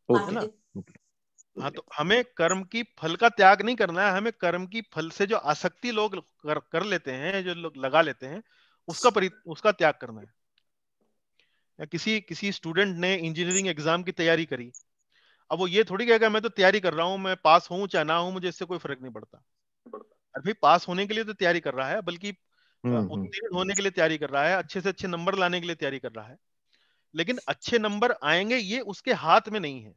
A: है ना। हाँ, तो हमें कर्म की फल का त्याग नहीं करना है, हमें कर्म की फल से जो आसक्ति लोग कर लेते हैं, जो लोग लगा लेते हैं, उसका त्याग करना है। या किसी स्टूडेंट ने इंजीनियरिंग एग्जाम की तैयारी करी, अब वो ये थोड़ी कहेगा मैं तो तैयारी कर रहा हूँ, मैं पास हूँ चाहे ना हूँ मुझे इससे कोई फर्क नहीं पड़ता। अरे भाई, पास होने के लिए तो तैयारी कर रहा है, बल्कि उत्तीर्ण होने के लिए तैयारी कर रहा है, अच्छे से अच्छे नंबर लाने के लिए तैयारी कर रहा है। लेकिन अच्छे नंबर आएंगे ये उसके हाथ में नहीं है,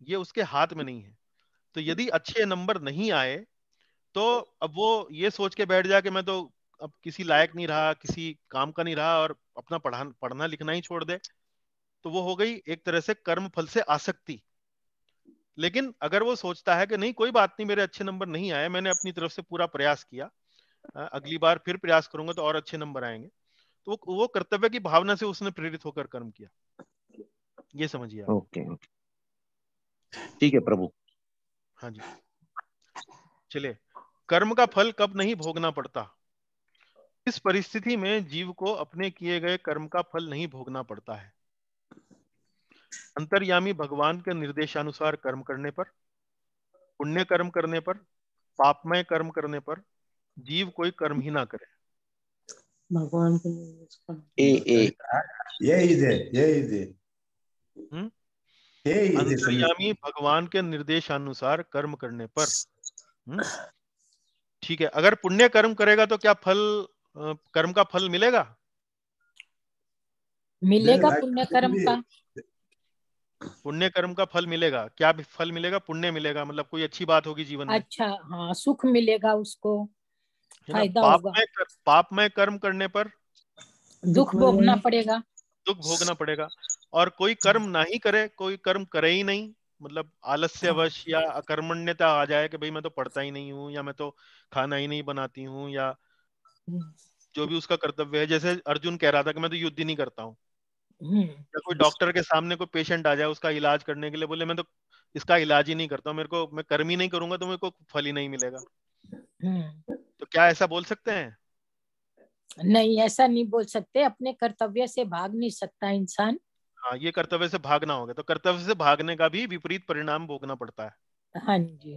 A: ये उसके हाथ में नहीं है। तो यदि अच्छे नंबर नहीं आए तो अब वो ये सोच के बैठ जाए कि मैं तो अब किसी लायक नहीं रहा, किसी काम का नहीं रहा, और अपना पढ़ना लिखना ही छोड़ दे, तो वो हो गई एक तरह से कर्म फल से आसक्ति। लेकिन अगर वो सोचता है कि नहीं कोई बात नहीं, मेरे अच्छे नंबर नहीं आए, मैंने अपनी तरफ से पूरा प्रयास किया, अगली बार फिर प्रयास करूंगा तो और अच्छे नंबर आएंगे, तो वो कर्तव्य की भावना से उसने प्रेरित होकर कर्म किया। ये समझिए आप।
F: ओके, ठीक है प्रभु।
A: हाँ जी, चलिए। कर्म का फल कब नहीं भोगना पड़ता? इस परिस्थिति में जीव को अपने किए गए कर्म का फल नहीं भोगना पड़ता है। अंतर्यामी भगवान के निर्देशानुसार कर्म करने पर, पुण्य कर्म करने पर, पापमय कर्म करने पर जीव कोई कर्म ही ना करे।
B: भगवान
A: अंतर्यामी भगवान के निर्देशानुसार कर्म करने पर, ठीक है। अगर पुण्य कर्म करेगा तो क्या कर्म का फल मिलेगा?
B: पुण्य कर्म का,
A: पुण्य कर्म का फल मिलेगा। क्या फल मिलेगा? पुण्य मिलेगा, मतलब कोई अच्छी बात होगी जीवन में।
B: अच्छा, हाँ, सुख मिलेगा उसको, फायदा होगा।
A: पापमय कर्म करने पर
B: दुख भोगना पड़ेगा।
A: दुख भोगना पड़ेगा। और कोई कर्म ना ही करे, कोई कर्म करे ही नहीं, मतलब आलस्यवश या अकर्मण्यता आ जाए कि भाई मैं तो पढ़ता ही नहीं हूँ, या मैं तो खाना ही नहीं बनाती हूँ, या जो भी उसका कर्तव्य है। जैसे अर्जुन कह रहा था कि मैं तो युद्ध ही नहीं करता हूँ, या कोई डॉक्टर के सामने कोई पेशेंट आ जाए उसका इलाज करने के लिए, बोले मैं तो इसका इलाज ही नहीं करता हूँ, मैं कर्म ही नहीं करूंगा तो मेरे को फल ही नहीं मिलेगा। तो क्या ऐसा बोल सकते हैं?
B: नहीं, ऐसा नहीं बोल सकते। अपने कर्तव्य से भाग नहीं सकता इंसान।
A: हाँ, ये कर्तव्य से भागना होगा, तो कर्तव्य से भागने का भी विपरीत परिणाम भोगना पड़ता है।
B: हाँ जी।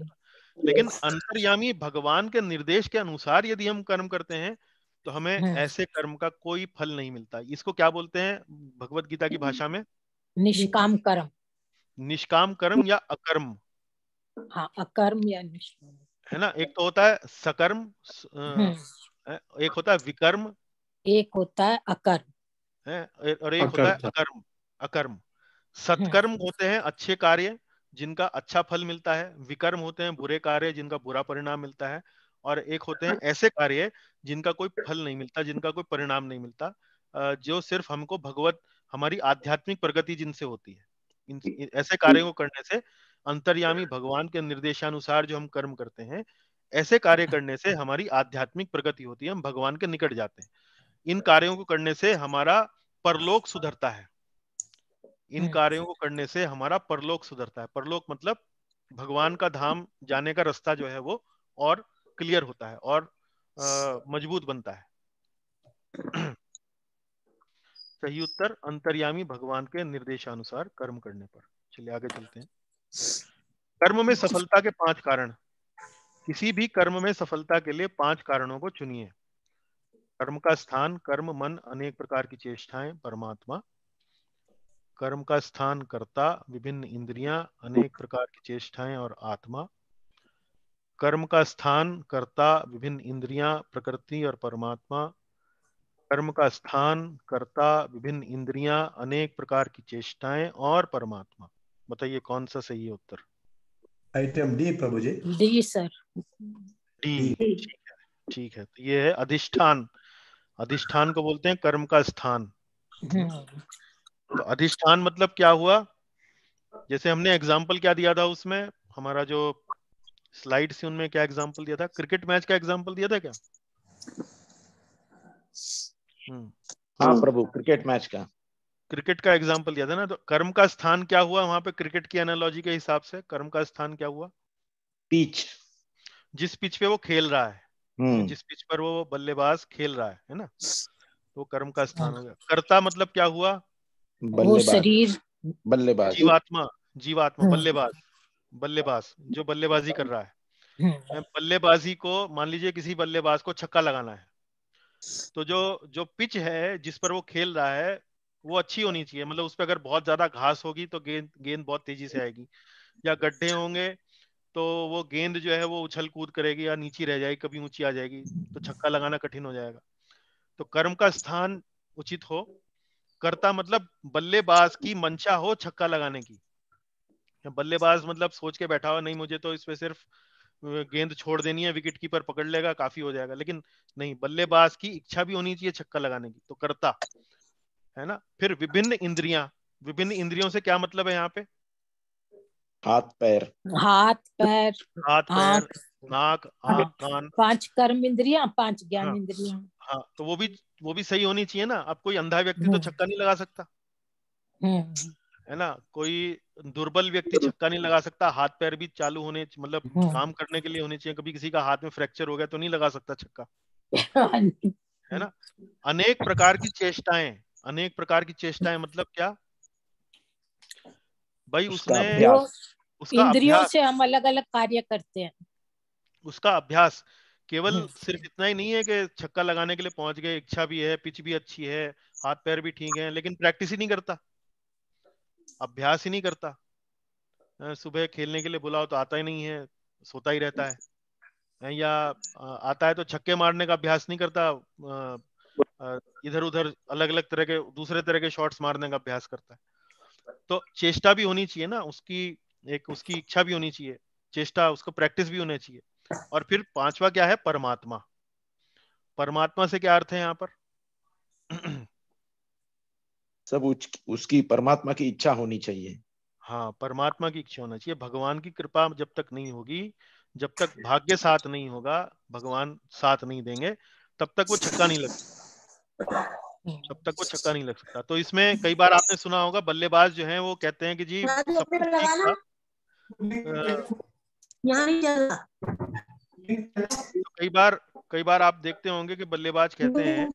A: लेकिन अंतर्यामी भगवान के निर्देश के अनुसार यदि हम कर्म करते हैं तो हमें ऐसे कर्म का कोई फल नहीं मिलता। इसको क्या बोलते हैं भगवत गीता की भाषा में?
B: निष्काम कर्म।
A: निष्काम कर्म या अकर्म।
B: हाँ, अकर्म या निष्काम।
A: है ना। एक तो होता है सकर्म, एक होता है विकर्म,
B: एक होता है अकर्म,
A: है, और एक होता है अकर्म। अकर्म सत्कर्म होते हैं अच्छे कार्य जिनका अच्छा फल मिलता है, विकर्म होते हैं बुरे कार्य जिनका बुरा परिणाम मिलता है, और एक होते हैं ऐसे कार्य जिनका कोई फल नहीं मिलता, जिनका कोई परिणाम नहीं मिलता, जो सिर्फ हमको भगवत हमारी आध्यात्मिक प्रगति जिनसे होती है। ऐसे कार्यों को करने से अंतर्यामी भगवान के निर्देशानुसार जो हम कर्म करते हैं, ऐसे कार्य करने से हमारी आध्यात्मिक प्रगति होती है, हम भगवान के निकट जाते हैं। इन कार्यों को करने से हमारा परलोक सुधरता है। इन कार्यों को करने से हमारा परलोक सुधरता है। परलोक मतलब भगवान का धाम जाने का रास्ता जो है वो और क्लियर होता है और मजबूत बनता है। सही उत्तर अंतर्यामी भगवान के निर्देशानुसार कर्म करने पर। चलिए आगे चलते हैं। कर्म में सफलता के 5 कारण। किसी भी कर्म में सफलता के लिए 5 कारणों को चुनिए। कर्म का स्थान, कर्म, मन, अनेक प्रकार की चेष्टाएं, परमात्मा। कर्म का स्थान कर्ता, विभिन्न इंद्रियां, अनेक प्रकार की चेष्टाएं और आत्मा। कर्म का स्थान कर्ता, विभिन्न इंद्रियां, प्रकृति और परमात्मा। कर्म का स्थान कर्ता, विभिन्न इंद्रियां, अनेक प्रकार की चेष्टाएं और परमात्मा। बताइए कौन सा सही है उत्तर?
E: आइटम डी प्रभु जी।
B: D sir.
A: डी। ठीक है, तो ये है अधिष्ठान। अधिष्ठान को बोलते हैं कर्म का स्थान। तो अधिष्ठान मतलब क्या हुआ? जैसे हमने एग्जाम्पल क्या दिया था उसमें, हमारा जो स्लाइड से उनमें क्या एग्जाम्पल दिया था? क्रिकेट मैच का एग्जाम्पल दिया था क्या?
F: हाँ प्रभु, क्रिकेट मैच का,
A: क्रिकेट का एग्जाम्पल दिया था ना। तो कर्म का स्थान क्या हुआ वहां पे? क्रिकेट की एनालॉजी के हिसाब से कर्म का स्थान क्या हुआ?
F: पिच।
A: जिस पिच पे वो खेल रहा है, जिस पिच पर वो बल्लेबाज खेल रहा है ना, तो कर्म का स्थान हो गया। कर्ता मतलब क्या हुआ?
B: वो शरीर,
F: बल्लेबाज,
A: जीवात्मा। जीवात्मा, बल्लेबाज। बल्लेबाज जो बल्लेबाजी कर रहा है। बल्लेबाजी को मान लीजिए किसी बल्लेबाज को छक्का लगाना है, तो जो जो पिच है जिस पर वो खेल रहा है वो अच्छी होनी चाहिए। मतलब उस पर अगर बहुत ज्यादा घास होगी तो गेंद गेंद बहुत तेजी से आएगी, या गड्ढे होंगे तो वो गेंद जो है वो उछल कूद करेगी या नीची रह जाएगी, कभी ऊंची आ जाएगी, तो छक्का लगाना कठिन हो जाएगा। तो कर्म का स्थान उचित हो। कर्ता मतलब बल्लेबाज की मंशा हो छक्का लगाने की। बल्लेबाज मतलब सोच के बैठा हो नहीं मुझे तो इसमें सिर्फ गेंद छोड़ देनी है, विकेट कीपर पकड़ लेगा काफी हो जाएगा, लेकिन नहीं, बल्लेबाज की इच्छा भी होनी चाहिए छक्का लगाने की, तो कर्ता है ना। फिर विभिन्न इंद्रियां। विभिन्न इंद्रियों से क्या मतलब है यहाँ पे?
F: हाथ पैर,
B: हाथ पैर,
A: हाथ पैर,
B: आँख,
A: नाक, आंख, कान।
B: 5 कर्म इंद्रियां, 5 ज्ञान
A: हाँ
B: इंद्रियां।
A: हाँ, तो वो भी सही होनी चाहिए ना। अब कोई अंधा व्यक्ति तो छक्का नहीं लगा सकता, है ना। कोई दुर्बल व्यक्ति छक्का नहीं लगा सकता। हाथ पैर भी चालू होने, मतलब काम करने के लिए होने चाहिए। कभी किसी का हाथ में फ्रैक्चर हो गया तो नहीं लगा सकता छक्का, है ना। अनेक प्रकार की चेष्टाएं। अनेक प्रकार की चेष्टाएं मतलब क्या भाई?
F: उसका
A: उसने
B: जो
A: उसका
B: इंद्रियों
A: अभ्यास,
B: से हम अलग अलग कार्य करते हैं।
A: उसका अभ्यास केवल सिर्फ इतना ही नहीं है कि छक्का लगाने के लिए पहुंच गए, इच्छा भी है, पिच भी अच्छी है, हाथ पैर भी ठीक है, लेकिन प्रैक्टिस ही नहीं करता, अभ्यास ही नहीं करता। सुबह खेलने के लिए बुलाओ तो आता ही नहीं है, सोता ही रहता है। या आता है तो छक्के मारने का अभ्यास नहीं करता, इधर उधर अलग अलग तरह के दूसरे तरह के शॉट्स मारने का अभ्यास करता है। तो चेष्टा भी होनी चाहिए ना उसकी, एक उसकी इच्छा भी होनी चाहिए, चेष्टा, उसको प्रैक्टिस भी होनी चाहिए। और फिर 5वां क्या है? परमात्मा। परमात्मा से क्या अर्थ है यहाँ पर?
F: सब उसकी परमात्मा की इच्छा होनी चाहिए।
A: हाँ, परमात्मा की इच्छा होना चाहिए। भगवान की कृपा जब तक नहीं होगी, जब तक भाग्य साथ नहीं होगा, भगवान साथ नहीं देंगे, तब तक वो छक्का नहीं लग सकता। तब तक वो छक्का नहीं लग सकता। तो इसमें कई बार आपने सुना होगा बल्लेबाज जो हैं वो कहते हैं कि जी सब कुछ ठीक था, तो कई बार आप देखते होंगे कि बल्लेबाज कहते हैं,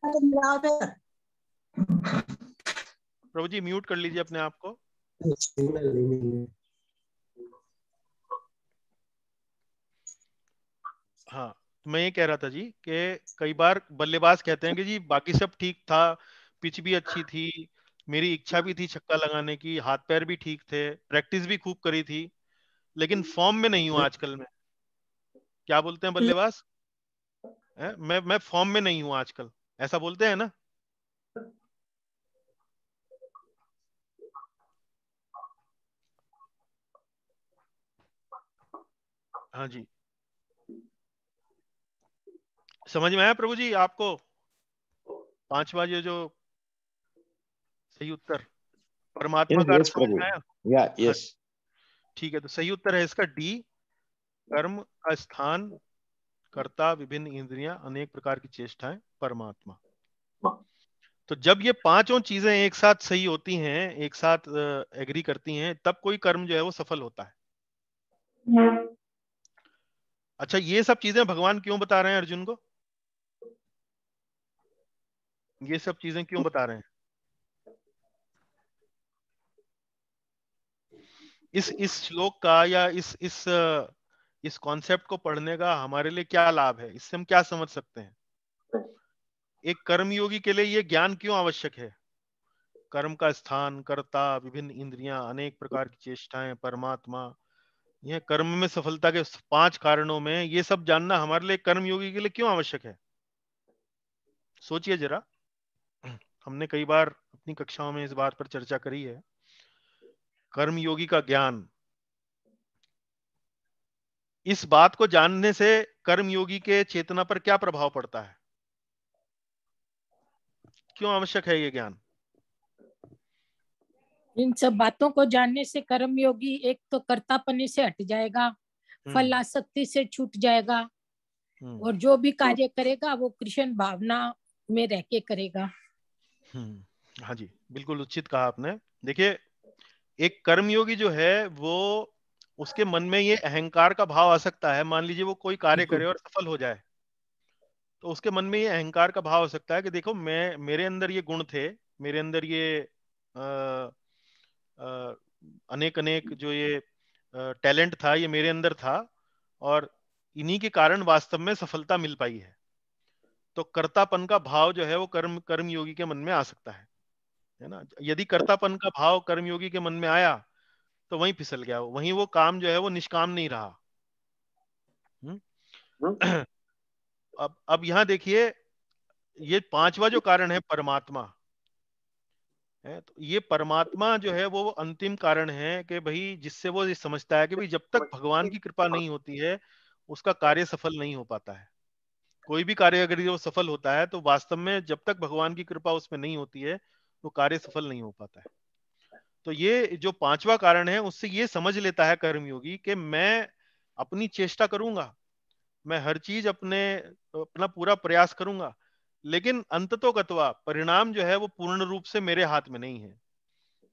A: प्रभु जी म्यूट कर लीजिए अपने आप को। हाँ, तो मैं ये कह रहा था जी कि कई बार बल्लेबाज कहते हैं कि जी बाकी सब ठीक था, पिच भी अच्छी थी, मेरी इच्छा भी थी छक्का लगाने की, हाथ पैर भी ठीक थे, प्रैक्टिस भी खूब करी थी, लेकिन फॉर्म में नहीं हूं आजकल में। क्या बोलते हैं बल्लेबाज? मैं फॉर्म में नहीं हूं आजकल, ऐसा बोलते हैं ना? हाँ जी, समझ में आया प्रभु जी आपको? पांचवा ये जो सही उत्तर परमात्मा का अर्थ
F: यस
A: समझ
F: प्रभु,
A: में आया?
F: या
A: हाँ
F: यस।
A: ठीक है, तो सही उत्तर है इसका डी, कर्म का स्थान, कर्ता, विभिन्न इंद्रियां, अनेक प्रकार की चेष्टाएं, परमात्मा। तो जब ये पांचों चीजें एक साथ सही होती हैं, एक साथ एग्री करती हैं, तब कोई कर्म जो है वो सफल होता है। अच्छा, ये सब चीजें भगवान क्यों बता रहे हैं अर्जुन को? ये सब चीजें क्यों बता रहे हैं? इस श्लोक का या इस कॉन्सेप्ट को पढ़ने का हमारे लिए क्या लाभ है? इससे हम क्या समझ सकते हैं? एक कर्मयोगी के लिए ये ज्ञान क्यों आवश्यक है? कर्म का स्थान, कर्ता, विभिन्न इंद्रियां, अनेक प्रकार की चेष्टाएं, परमात्मा, यह कर्म में सफलता के 5 कारणों में ये सब जानना हमारे लिए कर्मयोगी के लिए क्यों आवश्यक है? सोचिए जरा। हमने कई बार अपनी कक्षाओं में इस बात पर चर्चा करी है। कर्मयोगी का ज्ञान, इस बात को जानने से कर्मयोगी के चेतना पर क्या प्रभाव पड़ता है? क्यों आवश्यक है ये ज्ञान?
B: इन सब बातों को जानने से कर्मयोगी एक तो कर्तापने से हट जाएगा, फलासक्ति से छूट जाएगा, और जो भी कार्य करेगा वो कृष्ण भावना में रह के करेगा।
A: हाँ जी, बिल्कुल उचित कहा आपने। देखिए, एक कर्मयोगी जो है वो, उसके मन में ये अहंकार का भाव आ सकता है। मान लीजिए वो कोई कार्य करे और सफल हो जाए, तो उसके मन में ये अहंकार का भाव हो सकता है कि देखो, मेरे अंदर ये गुण थे, मेरे अंदर ये अनेक अनेक जो ये टैलेंट था, ये मेरे अंदर था, और इन्हीं के कारण वास्तव में सफलता मिल पाई है। तो कर्तापन का भाव जो है वो कर्मयोगी के मन में आ सकता है ना? यदि कर्तापन का भाव कर्मयोगी के मन में आया तो वहीं फिसल गया, वहीं वो काम जो है वो निष्काम नहीं रहा। अब यहां देखिए, ये पांचवा जो कारण है परमात्मा है, तो ये परमात्मा जो है वो अंतिम कारण है कि भाई, जिससे वो ये समझता है कि भाई, जब तक भगवान की कृपा नहीं होती है उसका कार्य सफल नहीं हो पाता है। कोई भी कार्य अगर वो सफल होता है तो वास्तव में जब तक भगवान की कृपा उसमें नहीं होती है वो कार्य सफल नहीं हो पाता है। तो ये जो पांचवा कारण है, उससे ये समझ लेता है कर्मयोगी कि मैं अपनी चेष्टा करूंगा, मैं हर चीज अपना पूरा प्रयास करूंगा, लेकिन अंततोगत्वा परिणाम जो है वो पूर्ण रूप से मेरे हाथ में नहीं है।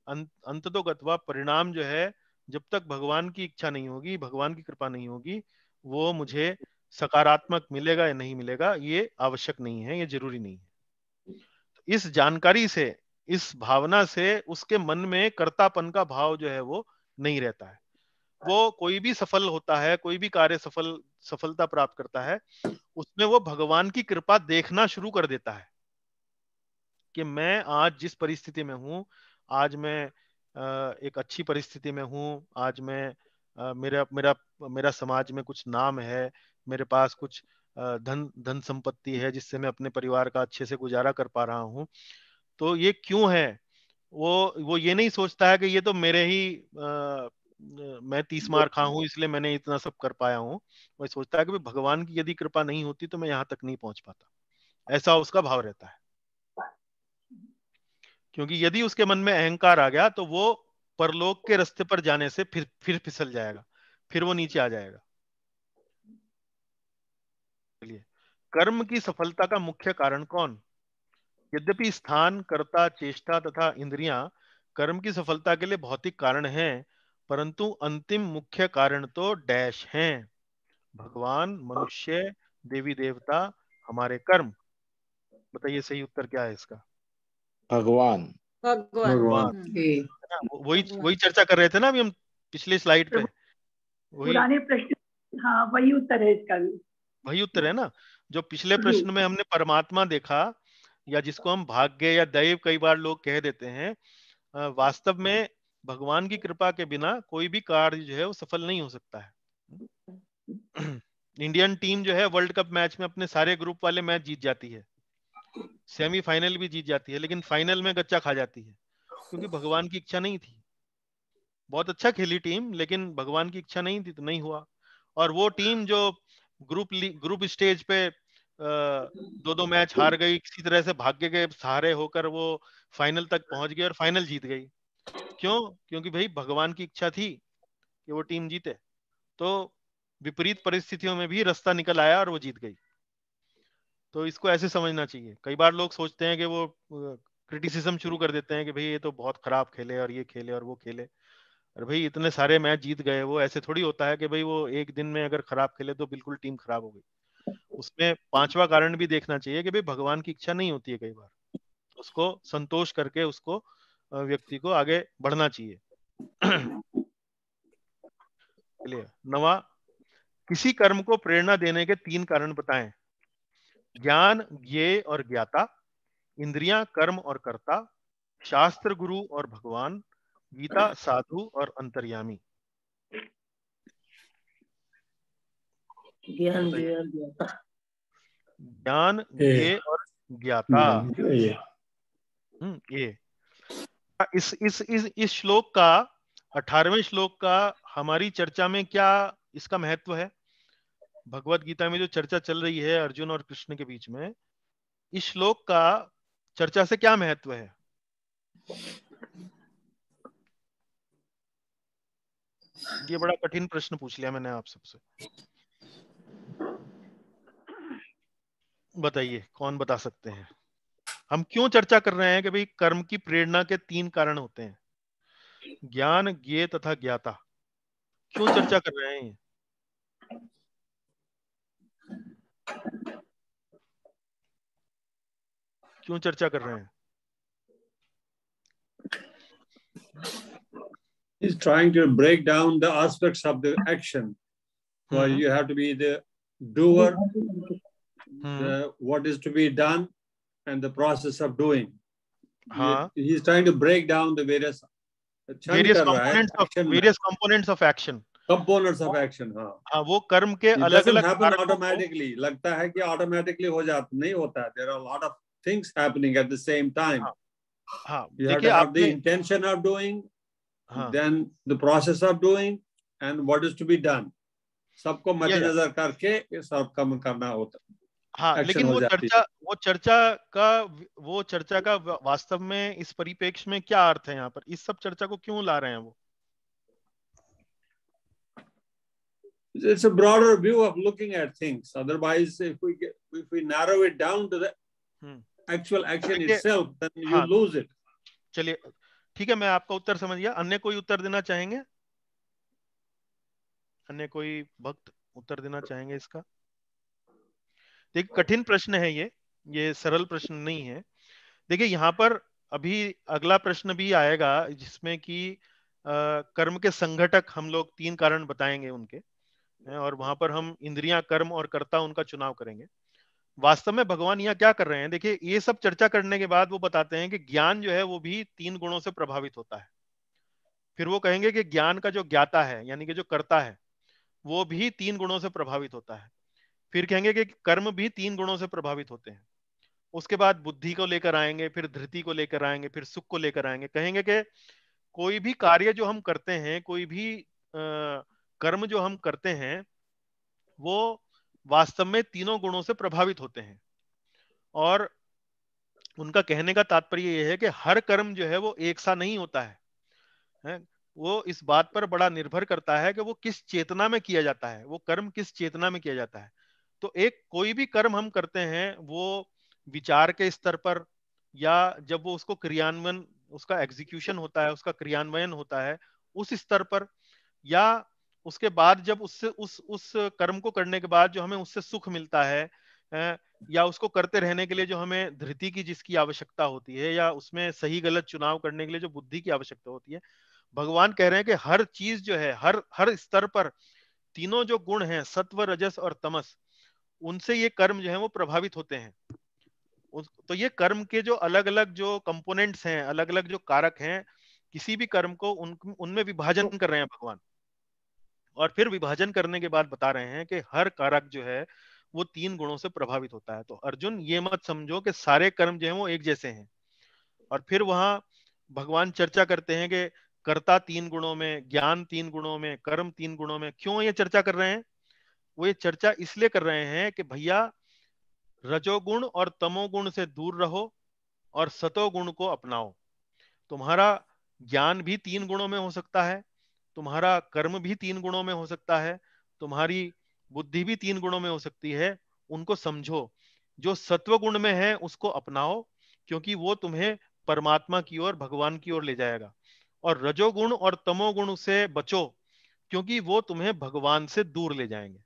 A: अंततोगत्वा परिणाम जो है, जब तक भगवान की इच्छा नहीं होगी, भगवान की कृपा नहीं होगी, वो मुझे सकारात्मक मिलेगा या नहीं मिलेगा ये आवश्यक नहीं है, ये जरूरी नहीं है। इस जानकारी से, इस भावना से उसके मन में कर्तापन का भाव जो है वो नहीं रहता है। वो कोई भी सफल होता है, कोई भी कार्य सफलता प्राप्त करता है, उसमें वो भगवान की कृपा देखना शुरू कर देता है कि मैं आज जिस परिस्थिति में हूं, आज मैं एक अच्छी परिस्थिति में हूं, आज मैं मेरा मेरा मेरा समाज में कुछ नाम है, मेरे पास कुछ धन संपत्ति है जिससे मैं अपने परिवार का अच्छे से गुजारा कर पा रहा हूं। तो ये क्यों है? वो ये नहीं सोचता है कि ये तो मेरे ही मैं 30 मार खा हूं इसलिए मैंने इतना सब कर पाया हूं। वो सोचता है कि भगवान की यदि कृपा नहीं होती तो मैं यहां तक नहीं पहुंच पाता। ऐसा उसका भाव रहता है, क्योंकि यदि उसके मन में अहंकार आ गया तो वो परलोक के रास्ते पर जाने से फिर फिसल जाएगा, फिर वो नीचे आ जाएगा। चलिए, कर्म की सफलता का मुख्य कारण कौन? यद्यपि स्थान, कर्ता, चेष्टा तथा इंद्रियां कर्म की सफलता के लिए भौतिक कारण हैं, परंतु अंतिम मुख्य कारण तो डैश हैं: भगवान, मनुष्य, देवी देवता, हमारे कर्म। बताइए सही उत्तर क्या है इसका?
F: भगवान।
A: भगवान। वही वही चर्चा कर रहे थे ना अभी हम पिछली स्लाइड पे, वही
D: पुराने प्रश्न। हाँ, वही उत्तर है इसका भी।
A: वही उत्तर है ना। जो पिछले प्रश्न में हमने परमात्मा देखा, या जिसको हम भाग्य या दैव कई बार लोग कह देते हैं, वास्तव में भगवान की कृपा के बिना कोई भी कार्य जो है वो सफल नहीं हो सकता है। इंडियन टीम जो है वर्ल्ड कप मैच में अपने सारे ग्रुप वाले मैच जीत जाती है, सेमीफाइनल भी जीत जाती है, लेकिन फाइनल में गच्चा खा जाती है, क्योंकि भगवान की इच्छा नहीं थी। बहुत अच्छा खेली टीम, लेकिन भगवान की इच्छा नहीं थी तो नहीं हुआ। और वो टीम जो ग्रुप स्टेज पे 2-2 मैच हार गई, किसी तरह से भाग्य के सहारे होकर वो फाइनल तक पहुंच गई और फाइनल जीत गई। क्यों? क्योंकि भाई भगवान की इच्छा थी कि वो टीम जीते, तो विपरीत परिस्थितियों में भी रास्ता निकल आया और वो जीत गई। तो इसको ऐसे समझना चाहिए। कई बार लोग सोचते हैं कि वो क्रिटिसिज्म शुरू कर देते हैं कि भाई ये तो बहुत खराब खेले और ये खेले और वो खेले। अरे भाई इतने सारे मैच जीत गए, वो ऐसे थोड़ी होता है कि भाई वो एक दिन में अगर खराब खेले तो बिल्कुल टीम खराब हो गई। उसमें पांचवा कारण भी देखना चाहिए कि भाई भगवान की इच्छा नहीं होती है कई बार, उसको संतोष करके उसको व्यक्ति को आगे बढ़ना चाहिए। चलिए, 9वां, किसी कर्म को प्रेरणा देने के 3 कारण बताएं। ज्ञान, ज्ञेय और ज्ञाता, इंद्रियां, कर्म और कर्ता, शास्त्र, गुरु और भगवान, गीता, साधु और अंतर्यामी।
G: ज्ञान,
A: बताइए।
G: ज्ञेय और ज्ञाता।
A: ज्ञान, ज्ञेय और ज्ञाता। ये इस श्लोक का 18वें श्लोक का हमारी चर्चा में क्या इसका महत्व है? भगवत गीता में जो चर्चा चल रही है अर्जुन और कृष्ण के बीच में, इस श्लोक का चर्चा से क्या महत्व है? ये बड़ा कठिन प्रश्न पूछ लिया मैंने आप सबसे। बताइए, कौन बता सकते हैं? हम क्यों चर्चा कर रहे हैं कि भाई कर्म की प्रेरणा के 3 कारण होते हैं, ज्ञान, ज्ञेय तथा ज्ञाता। क्यों चर्चा कर रहे हैं? क्यों चर्चा कर रहे हैं?
C: He's trying to break down the aspects of the action. Well, you have to be the doer, what is to be done, and the process of doing. He's trying to break down the various
A: components of action.
C: Components of action, हाँ,
A: वो कर्म के अलग-अलग
C: happen automatically. लगता है कि automatically हो जाता, नहीं होता है. There are a lot of things happening at the same time.
A: हाँ,
C: you have to have the intention of doing, then the process of doing, and what is to be done. सबको मद्देनजर करके ये सब काम करना होता है।
A: हाँ, लेकिन वो चर्चा का वास्तव में इस परिप्रेक्ष्य में क्या अर्थ है? यहाँ पर इस सब चर्चा को क्यों ला रहे हैं वो?
C: It's a broader view of looking at things. Otherwise, if we narrow it down to the actual action itself, then you lose it.
A: चलिए, ठीक है, मैं आपका उत्तर समझ गया। अन्य कोई उत्तर देना चाहेंगे? अन्य कोई भक्त उत्तर देना चाहेंगे इसका? देखिए, कठिन प्रश्न है ये सरल प्रश्न नहीं है। देखिए, यहाँ पर अभी अगला प्रश्न भी आएगा जिसमें कि कर्म के संघटक हम लोग 3 कारण बताएंगे उनके, और वहां पर हम इंद्रियां, कर्म और कर्ता उनका चुनाव करेंगे। वास्तव में भगवान यहाँ क्या कर रहे हैं? देखिए, ये सब चर्चा करने के बाद वो बताते हैं कि ज्ञान जो है वो भी 3 गुणों से प्रभावित होता है। फिर वो कहेंगे कि ज्ञान का जो ज्ञाता है, यानी कि जो कर्ता है, वो भी 3 गुणों से प्रभावित होता है। फिर कहेंगे कि कर्म भी 3 गुणों से प्रभावित होते हैं। उसके बाद बुद्धि को लेकर आएंगे, फिर धृति को लेकर आएंगे, फिर सुख को लेकर आएंगे। कहेंगे कि कोई भी कार्य जो हम करते हैं, कोई भी कर्म जो हम करते हैं, वो वास्तव में तीनों गुणों से प्रभावित होते हैं। और उनका कहने का तात्पर्य यह है कि हर कर्म जो है वो एक सा नहीं होता है। वो इस बात पर बड़ा निर्भर करता है कि वो किस चेतना में किया जाता है, वो कर्म किस चेतना में किया जाता है। तो कोई भी कर्म हम करते हैं वो विचार के स्तर पर, या जब वो उसको क्रियान्वयन, उसका एग्जीक्यूशन होता है, उसका क्रियान्वयन होता है उस स्तर पर, या उसके बाद जब उससे उस कर्म को करने के बाद जो हमें उससे सुख मिलता है, या उसको करते रहने के लिए जो हमें धृति की जिसकी आवश्यकता होती है, या उसमें सही गलत चुनाव करने के लिए जो बुद्धि की आवश्यकता होती है। भगवान कह रहे हैं कि हर चीज जो है, हर स्तर पर तीनों जो गुण हैं, सत्व, रजस और तमस, उनसे ये कर्म जो है वो प्रभावित होते हैं। तो ये कर्म के जो अलग अलग जो कंपोनेंट्स हैं, अलग अलग जो कारक हैं, किसी भी कर्म को उनमें विभाजन कर रहे हैं भगवान। और फिर विभाजन करने के बाद बता रहे हैं कि हर कारक जो है वो 3 गुणों से प्रभावित होता है। तो अर्जुन ये मत समझो कि सारे कर्म जो है वो एक जैसे हैं। और फिर वहां भगवान चर्चा करते हैं कि कर्ता 3 गुणों में, ज्ञान 3 गुणों में, कर्म 3 गुणों में। क्यों ये चर्चा कर रहे हैं? वो ये चर्चा इसलिए कर रहे हैं कि भैया रजोगुण और तमोगुण से दूर रहो और सतोगुण को अपनाओ। तुम्हारा ज्ञान भी 3 गुणों में हो सकता है, तुम्हारा कर्म भी 3 गुणों में हो सकता है, तुम्हारी बुद्धि भी 3 गुणों में हो सकती है। उनको समझो, जो सत्व गुण में है उसको अपनाओ, क्योंकि वो तुम्हें परमात्मा की ओर, भगवान की ओर ले जाएगा। और रजोगुण और तमोगुण से बचो, क्योंकि वो तुम्हें भगवान से दूर ले जाएंगे।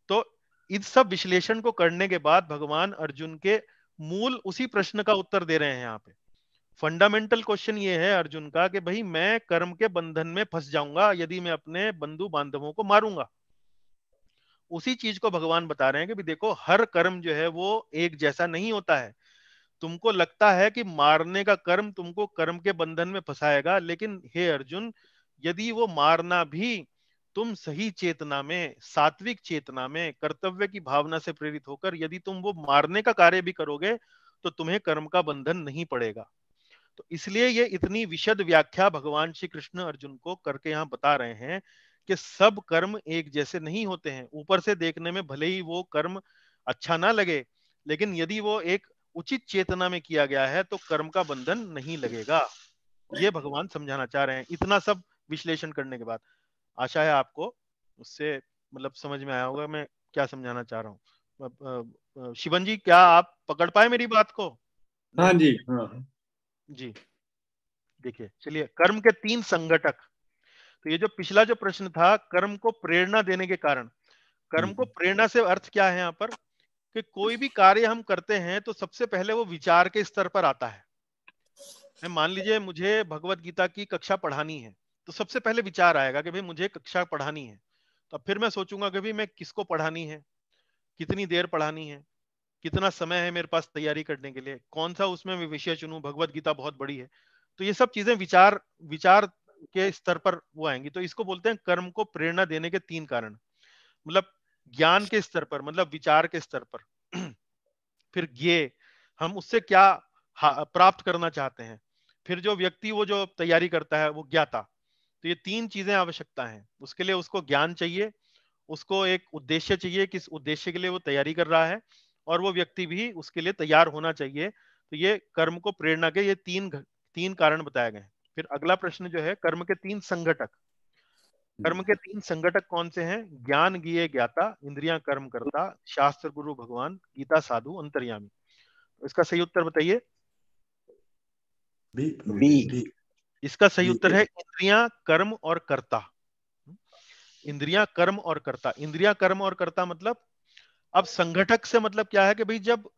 A: तो इस सब विश्लेषण को करने के बाद भगवान अर्जुन के मूल उसी प्रश्न का उत्तर दे रहे हैं। यहाँ पे फंडामेंटल क्वेश्चन ये है अर्जुन का कि भाई मैं कर्म के बंधन में फंस जाऊंगा यदि मैं अपने बंधु बांधवों को मारूंगा। उसी चीज को भगवान बता रहे हैं कि भी देखो, हर कर्म जो है वो एक जैसा नहीं होता है। तुमको लगता है कि मारने का कर्म तुमको कर्म के बंधन में फंसाएगा, लेकिन हे अर्जुन, यदि वो मारना भी तुम सही चेतना में, सात्विक चेतना में, कर्तव्य की भावना से प्रेरित होकर यदि तुम वो मारने का कार्य भी करोगे तो तुम्हें कर्म का बंधन नहीं पड़ेगा। तो इसलिए ये इतनी विशद व्याख्या भगवान श्री कृष्ण अर्जुन को करके यहाँ बता रहे हैं कि सब कर्म एक जैसे नहीं होते हैं। ऊपर से देखने में भले ही वो कर्म अच्छा ना लगे, लेकिन यदि वो एक उचित चेतना में किया गया है तो कर्म का बंधन नहीं लगेगा। ये भगवान समझाना चाह रहे हैं इतना सब विश्लेषण करने के बाद। आशा है आपको उससे मतलब समझ में आया होगा मैं क्या समझाना चाह रहा हूँ। शिवन जी, क्या आप पकड़ पाए मेरी बात को?
C: हाँ जी, हाँ
A: जी। देखिए, चलिए, कर्म के 3 संघटक। तो ये जो पिछला जो प्रश्न था, कर्म को प्रेरणा देने के कारण, कर्म को प्रेरणा से अर्थ क्या है यहाँ पर कि कोई भी कार्य हम करते हैं तो सबसे पहले वो विचार के स्तर पर आता है। मान लीजिए मुझे भगवत गीता की कक्षा पढ़ानी है, तो सबसे पहले विचार आएगा कि भाई मुझे कक्षा पढ़ानी है। तो फिर मैं सोचूंगा कि भाई मैं किसको पढ़ानी है, कितनी देर पढ़ानी है, कितना समय है मेरे पास तैयारी करने के लिए, कौन सा उसमें मैं विषय चुनूं, भगवत गीता बहुत बड़ी है। तो ये सब चीजें विचार विचार के स्तर पर वो आएंगी। तो इसको बोलते हैं कर्म को प्रेरणा देने के 3 कारण। मतलब ज्ञान के स्तर पर, मतलब विचार के स्तर पर। फिर ये हम उससे क्या प्राप्त करना चाहते हैं। फिर जो व्यक्ति वो जो तैयारी करता है वो ज्ञाता। तो ये 3 चीजें आवश्यकता है उसके लिए। उसको ज्ञान चाहिए, उसको एक उद्देश्य चाहिए, किस उद्देश्य के लिए वो तैयारी कर रहा है, और वो व्यक्ति भी उसके लिए तैयार होना चाहिए। तो ये कर्म को प्रेरणा के ये 3 कारण बताए गए हैं। फिर अगला प्रश्न जो है, कर्म के 3 संघटक। कर्म के 3 संघटक कौन से हैं? ज्ञान ज्ञेय ज्ञाता, इंद्रियां कर्म करता, शास्त्र गुरु भगवान, गीता साधु अंतर्यामी। तो इसका सही उत्तर बताइए।
E: बी।
A: इसका सही उत्तर है इंद्रियां कर्म और कर्ता। इंद्रियां कर्म और कर्ता। इंद्रियां कर्म और कर्ता मतलब, अब संगठक से मतलब क्या है कि भाई जब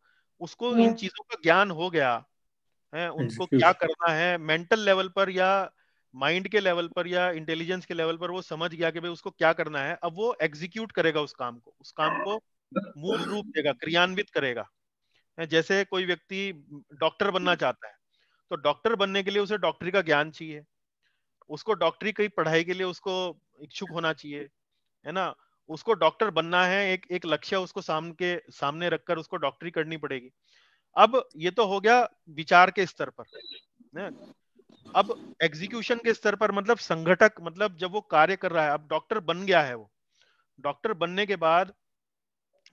A: उसको इन चीजों का ज्ञान हो गया है, उनको क्या करना है मेंटल लेवल पर या माइंड के लेवल पर या इंटेलिजेंस के लेवल पर वो समझ गया कि भाई उसको क्या करना है, अब वो एग्जीक्यूट करेगा उस काम को मूल रूप देगा, क्रियान्वित करेगा। जैसे कोई व्यक्ति डॉक्टर बनना चाहता है, तो डॉक्टर बनने के लिए उसे डॉक्टरी का ज्ञान चाहिए, उसको डॉक्टरी की पढ़ाई के लिए उसको इच्छुक होना चाहिए, है ना। उसको डॉक्टर बनना है, एक लक्ष्य उसको सामने रखकर उसको डॉक्टरी करनी पड़ेगी। अब ये तो हो गया विचार के स्तर पर, है। अब एग्जीक्यूशन के स्तर पर, मतलब संगठक, मतलब जब वो कार्य कर रहा है, अब डॉक्टर बन गया है, वो डॉक्टर बनने के बाद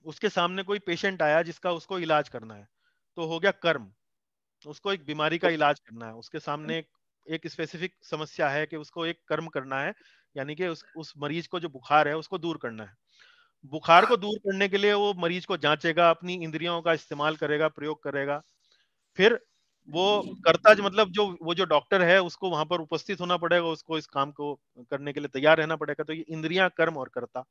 A: उसके सामने कोई पेशेंट आया जिसका उसको इलाज करना है, तो हो गया कर्म। उसको एक बीमारी का इलाज करना है, उसके सामने एक स्पेसिफिक समस्या है कि उसको एक कर्म करना है, यानी कि उस मरीज को जो बुखार है उसको दूर करना है। बुखार को दूर करने के लिए वो मरीज को जांचेगा, अपनी इंद्रियों का इस्तेमाल करेगा, प्रयोग करेगा। फिर वो करता मतलब वो जो डॉक्टर है उसको वहां पर उपस्थित होना पड़ेगा, उसको इस काम को करने के लिए तैयार रहना पड़ेगा। तो ये इंद्रियां कर्म और कर्ता।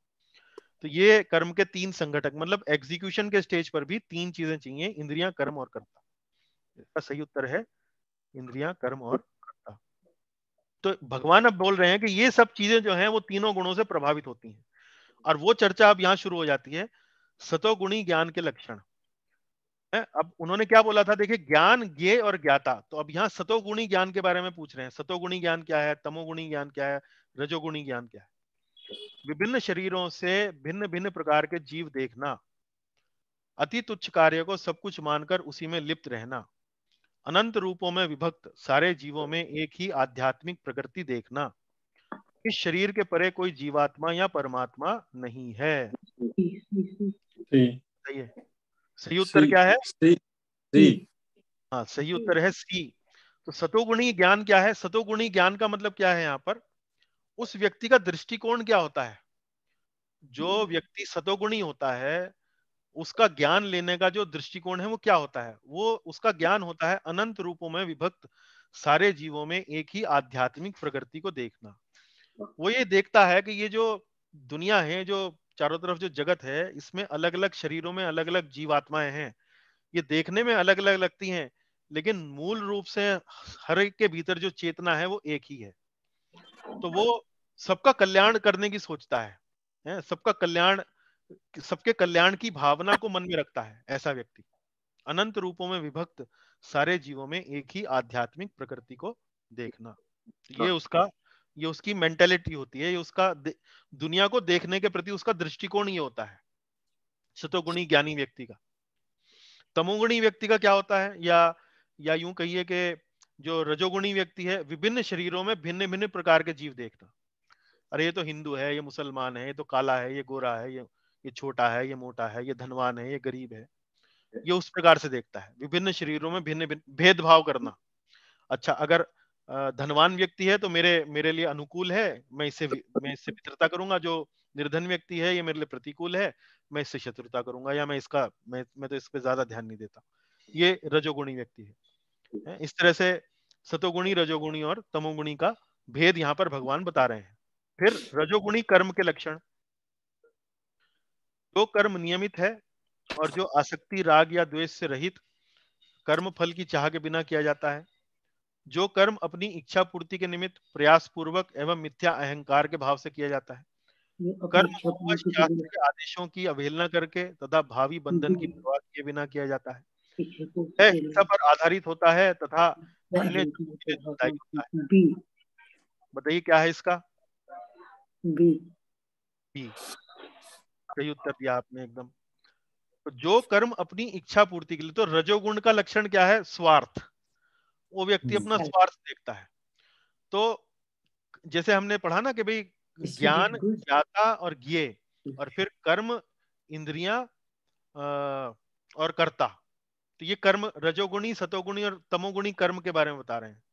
A: तो ये कर्म के 3 संघटक, मतलब एग्जीक्यूशन के स्टेज पर भी 3 चीजें चाहिए, इंद्रियां कर्म और कर्ता। इसका सही उत्तर है इंद्रियां कर्म और कर्ता। तो भगवान अब बोल रहे हैं कि ये सब चीजें जो हैं वो तीनों गुणों से प्रभावित होती हैं। और वो चर्चा अब यहां शुरू हो जाती है, सतोगुणी ज्ञान के लक्षण। अब उन्होंने क्या बोला था, देखिए, ज्ञान ज्ञेय और ज्ञाता। तो अब यहाँ सतोगुणी ज्ञान के बारे में पूछ रहे हैं। सतोगुणी ज्ञान क्या है, तमोगुणी ज्ञान क्या है, रजोगुणी ज्ञान क्या है। विभिन्न शरीरों से भिन्न भिन्न प्रकार के जीव देखना, अति तुच्छ कार्य को सब कुछ मानकर उसी में लिप्त रहना, अनंत रूपों में विभक्त सारे जीवों में एक ही आध्यात्मिक प्रकृति देखना, इस शरीर के परे कोई जीवात्मा या परमात्मा नहीं है। सही है। सही उत्तर क्या है? हाँ, सही उत्तर है सी। तो सतोगुणी ज्ञान क्या है? सतोगुणी ज्ञान का मतलब क्या है? यहाँ पर उस व्यक्ति का दृष्टिकोण क्या होता है? जो व्यक्ति सतोगुणी होता है उसका ज्ञान लेने का जो दृष्टिकोण है वो क्या होता है? वो उसका ज्ञान होता है अनंत रूपों में विभक्त सारे जीवों में एक ही आध्यात्मिक प्रकृति को देखना। वो ये देखता है कि ये जो दुनिया है, जो चारों तरफ जो जगत है, इसमें अलग अलग शरीरों में अलग अलग जीवात्माएं हैं। ये देखने में अलग अलग लगती हैं, लेकिन मूल रूप से हर एक के भीतर जो चेतना है वो एक ही है। तो वो सबका कल्याण करने की सोचता है, सबका कल्याण, सबके कल्याण की भावना को मन में रखता है ऐसा व्यक्ति। अनंत रूपों में विभक्त सारे जीवों में एक ही आध्यात्मिक प्रकृति को देखना, ये उसकी मेंटेलिटी होती है, ये उसका दुनिया को देखने के प्रति उसका दृष्टिकोण ये होता है सतोगुणी ज्ञानी व्यक्ति का। तमोगुणी व्यक्ति का क्या होता है? या यूं कहिए कि जो रजोगुणी व्यक्ति है, विभिन्न शरीरों में भिन्न भिन्न प्रकार के जीव देखना। अरे ये तो हिंदू है, ये मुसलमान है, ये तो काला है, ये गोरा है, ये छोटा है, ये मोटा है, ये धनवान है, ये गरीब है। ये उस प्रकार से देखता है, विभिन्न शरीरों में भिन्न भिन्न भेदभाव करना। अच्छा, अगर धनवान व्यक्ति है तो मेरे लिए अनुकूल है, मैं इससे मित्रता करूंगा। जो निर्धन व्यक्ति है ये मेरे लिए प्रतिकूल है, मैं इससे शत्रुता करूंगा, या मैं तो इस पे ज्यादा ध्यान नहीं देता। ये रजोगुणी व्यक्ति है। इस तरह से सतोगुणी, रजोगुणी और तमोगुणी का भेद यहाँ पर भगवान बता रहे हैं। फिर रजोगुणी कर्म के लक्षण। जो कर्म नियमित है और जो आसक्ति, राग या द्वेष से रहित कर्म फल की चाह के बिना किया जाता है, जो कर्म अपनी इच्छा पूर्ति के निमित्त प्रयास पूर्वक एवं मिथ्या अहंकार के भाव से किया जाता है, कर्म शास्त्र के आदेशों की अवहेलना करके तथा भावी बंधन की परवाह किए बिना किया जाता है, इच्छा पर आधारित होता है तथा अन्य होता है। बताइए क्या है इसका? बी। सही उत्तर दिया आपने एकदम। तो जो कर्म अपनी इच्छा पूर्ति के लिए, तो रजोगुण का लक्षण क्या है? स्वार्थ। वो व्यक्ति अपना स्वार्थ देखता है। तो जैसे हमने पढ़ा ना कि भाई ज्ञान, ज्ञाता और ज्ञेय, और फिर कर्म, इंद्रियां और कर्ता। तो ये कर्म रजोगुणी, सतोगुणी और तमोगुणी कर्म के बारे में बता रहे हैं।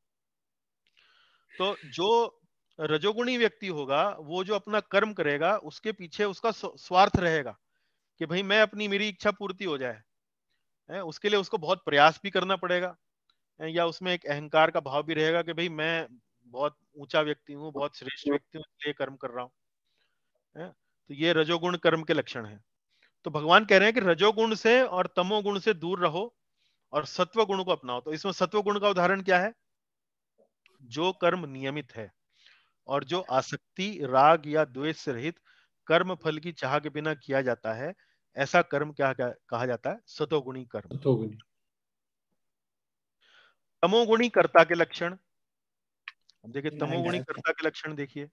A: तो जो रजोगुणी व्यक्ति होगा वो जो अपना कर्म करेगा उसके पीछे उसका स्वार्थ रहेगा कि भाई मेरी इच्छा पूर्ति हो जाए, उसके लिए उसको बहुत प्रयास भी करना पड़ेगा, या उसमें एक अहंकार का भाव भी रहेगा कि भाई मैं बहुत ऊंचा व्यक्ति हूँ, बहुत श्रेष्ठ व्यक्ति हूँ, इसलिए कर्म कर रहा हूँ। तो ये रजोगुण कर्म के लक्षण है। तो भगवान कह रहे हैं कि रजोगुण से और तमोगुण से दूर रहो और सत्व गुण को अपनाओ। तो इसमें सत्व गुण का उदाहरण क्या है? जो कर्म नियमित है और जो आसक्ति, राग या द्वेष से रहित कर्म फल की चाह के बिना किया जाता है, ऐसा कर्म क्या कहा जाता है? सतोगुणी कर्म। तमोगुणी कर्ता के लक्षण देखिए। तमोगुणी कर्ता के लक्षण देखिए।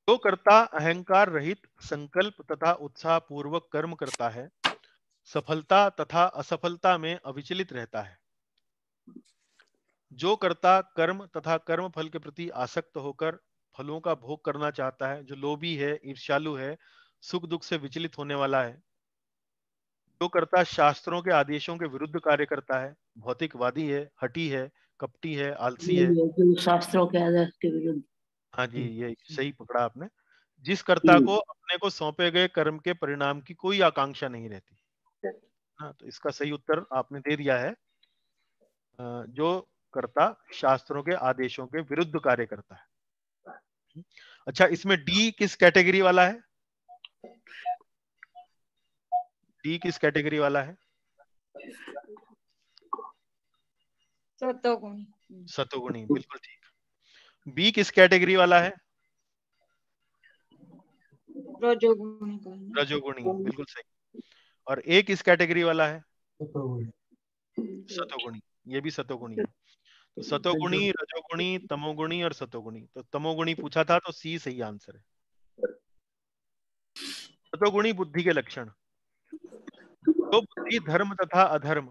A: जो कर्ता अहंकार रहित संकल्प तथा उत्साह पूर्वक कर्म करता है, सफलता तथा असफलता में अविचलित रहता है। जो कर्ता कर्म तथा कर्म फल के प्रति आसक्त होकर फलों का भोग करना चाहता है, जो लोभी है, ईर्ष्यालु है, सुख दुख से विचलित होने वाला है। जो कर्ता शास्त्रों के आदेशों के विरुद्ध कार्य करता है, भौतिकवादी है, हठी है, कपटी है, आलसी है।
B: शास्त्रों के आदेश के विरुद्ध।
A: हाँ जी, ये सही पकड़ा आपने। जिस कर्ता को अपने को सौंपे गए कर्म के परिणाम की कोई आकांक्षा नहीं रहती। हाँ, तो इसका सही उत्तर आपने दे दिया है। जो कर्ता शास्त्रों के आदेशों के विरुद्ध कार्य करता है। अच्छा, इसमें डी किस कैटेगरी वाला है? डी किस कैटेगरी वाला है?
B: सतोगुणी।
A: सतोगुणी, बिल्कुल ठीक। बी किस कैटेगरी वाला है?
B: रजोगुणी।
A: रजोगुणी, बिल्कुल सही। और ए किस कैटेगरी वाला है? सतोगुणी। ये भी सतोगुणी है। सतोगुणी, रजोगुणी, तमोगुणी और सतोगुणी। तो तमोगुणी पूछा था तो सी सही आंसर है। सतोगुणी बुद्धि के लक्षण। तो बुद्धि धर्म तथा अधर्म,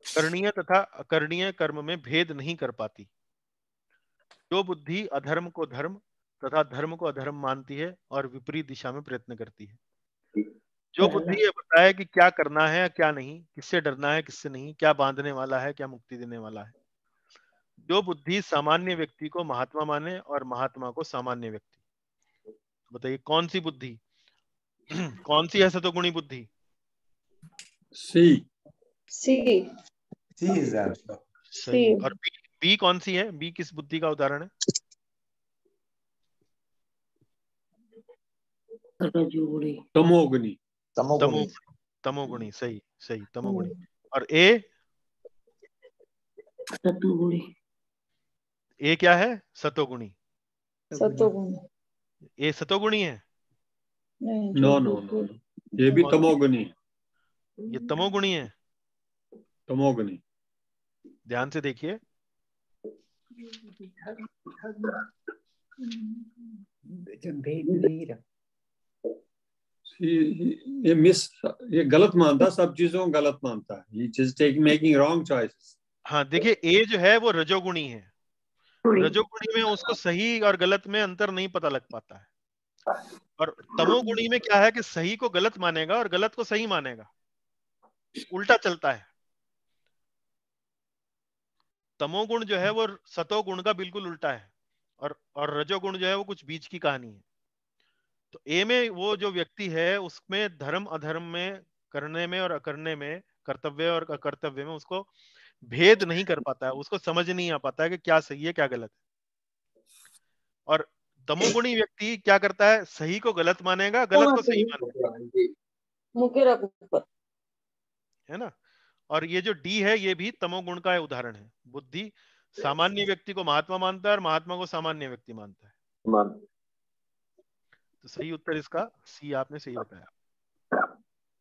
A: करणीय तथा अकरणीय कर्म में भेद नहीं कर पाती। जो बुद्धि अधर्म को धर्म तथा धर्म को अधर्म मानती है और विपरीत दिशा में प्रयत्न करती है। जो बुद्धि ये बताए कि क्या करना है क्या नहीं, किससे डरना है किससे नहीं, क्या बांधने वाला है क्या मुक्ति देने वाला है। जो बुद्धि सामान्य व्यक्ति को महात्मा माने और महात्मा को सामान्य व्यक्ति। बताइए कौन सी बुद्धि, कौन सी है सतोगुणी बुद्धि?
C: सी।
B: सी।
E: सी इज आंसर।
A: सही। और बी कौन सी है? बी किस बुद्धि का उदाहरण है?
C: तमोगुणी।
A: तमोगुणी सही सही, तमोगुणी। और ए?
B: सतोगुणी।
A: ए क्या है? सतोगुणी।
B: सतोगुणी।
A: ए सतोगुणी है?
C: नो नो नो, ये भी तमोगुणी।
A: ये तमोगुणी है।
C: तमोगुणी।
A: ध्यान से देखिए।
C: ये गलत मानता, सब चीजों को गलत मानता है। He just making wrong choices.
A: हाँ देखिए, ए जो है वो रजोगुणी है। रजोगुणी में उसको सही और गलत में अंतर नहीं पता लग पाता है। और तमोगुणी में क्या है कि सही को गलत मानेगा और गलत को सही मानेगा, उल्टा चलता है। तमोगुण जो है वो सतोगुण का बिल्कुल उल्टा है, और रजोगुण जो है वो कुछ बीच की कहानी है। तो ए में वो जो व्यक्ति है उसमें धर्म अधर्म में, करने में और अकरने में, कर्तव्य और अकर्तव्य में उसको भेद नहीं कर पाता है, उसको समझ नहीं आ पाता है कि क्या सही है क्या गलत है। और तमोगुणी व्यक्ति क्या करता है? सही को गलत मानेगा, गलत को सही मानेगा, है ना। और ये जो डी है ये भी तमोगुण का उदाहरण है। बुद्धि सामान्य व्यक्ति को महात्मा मानता है और महात्मा को सामान्य व्यक्ति मानता है। तो सही उत्तर इसका सी आपने सही बताया।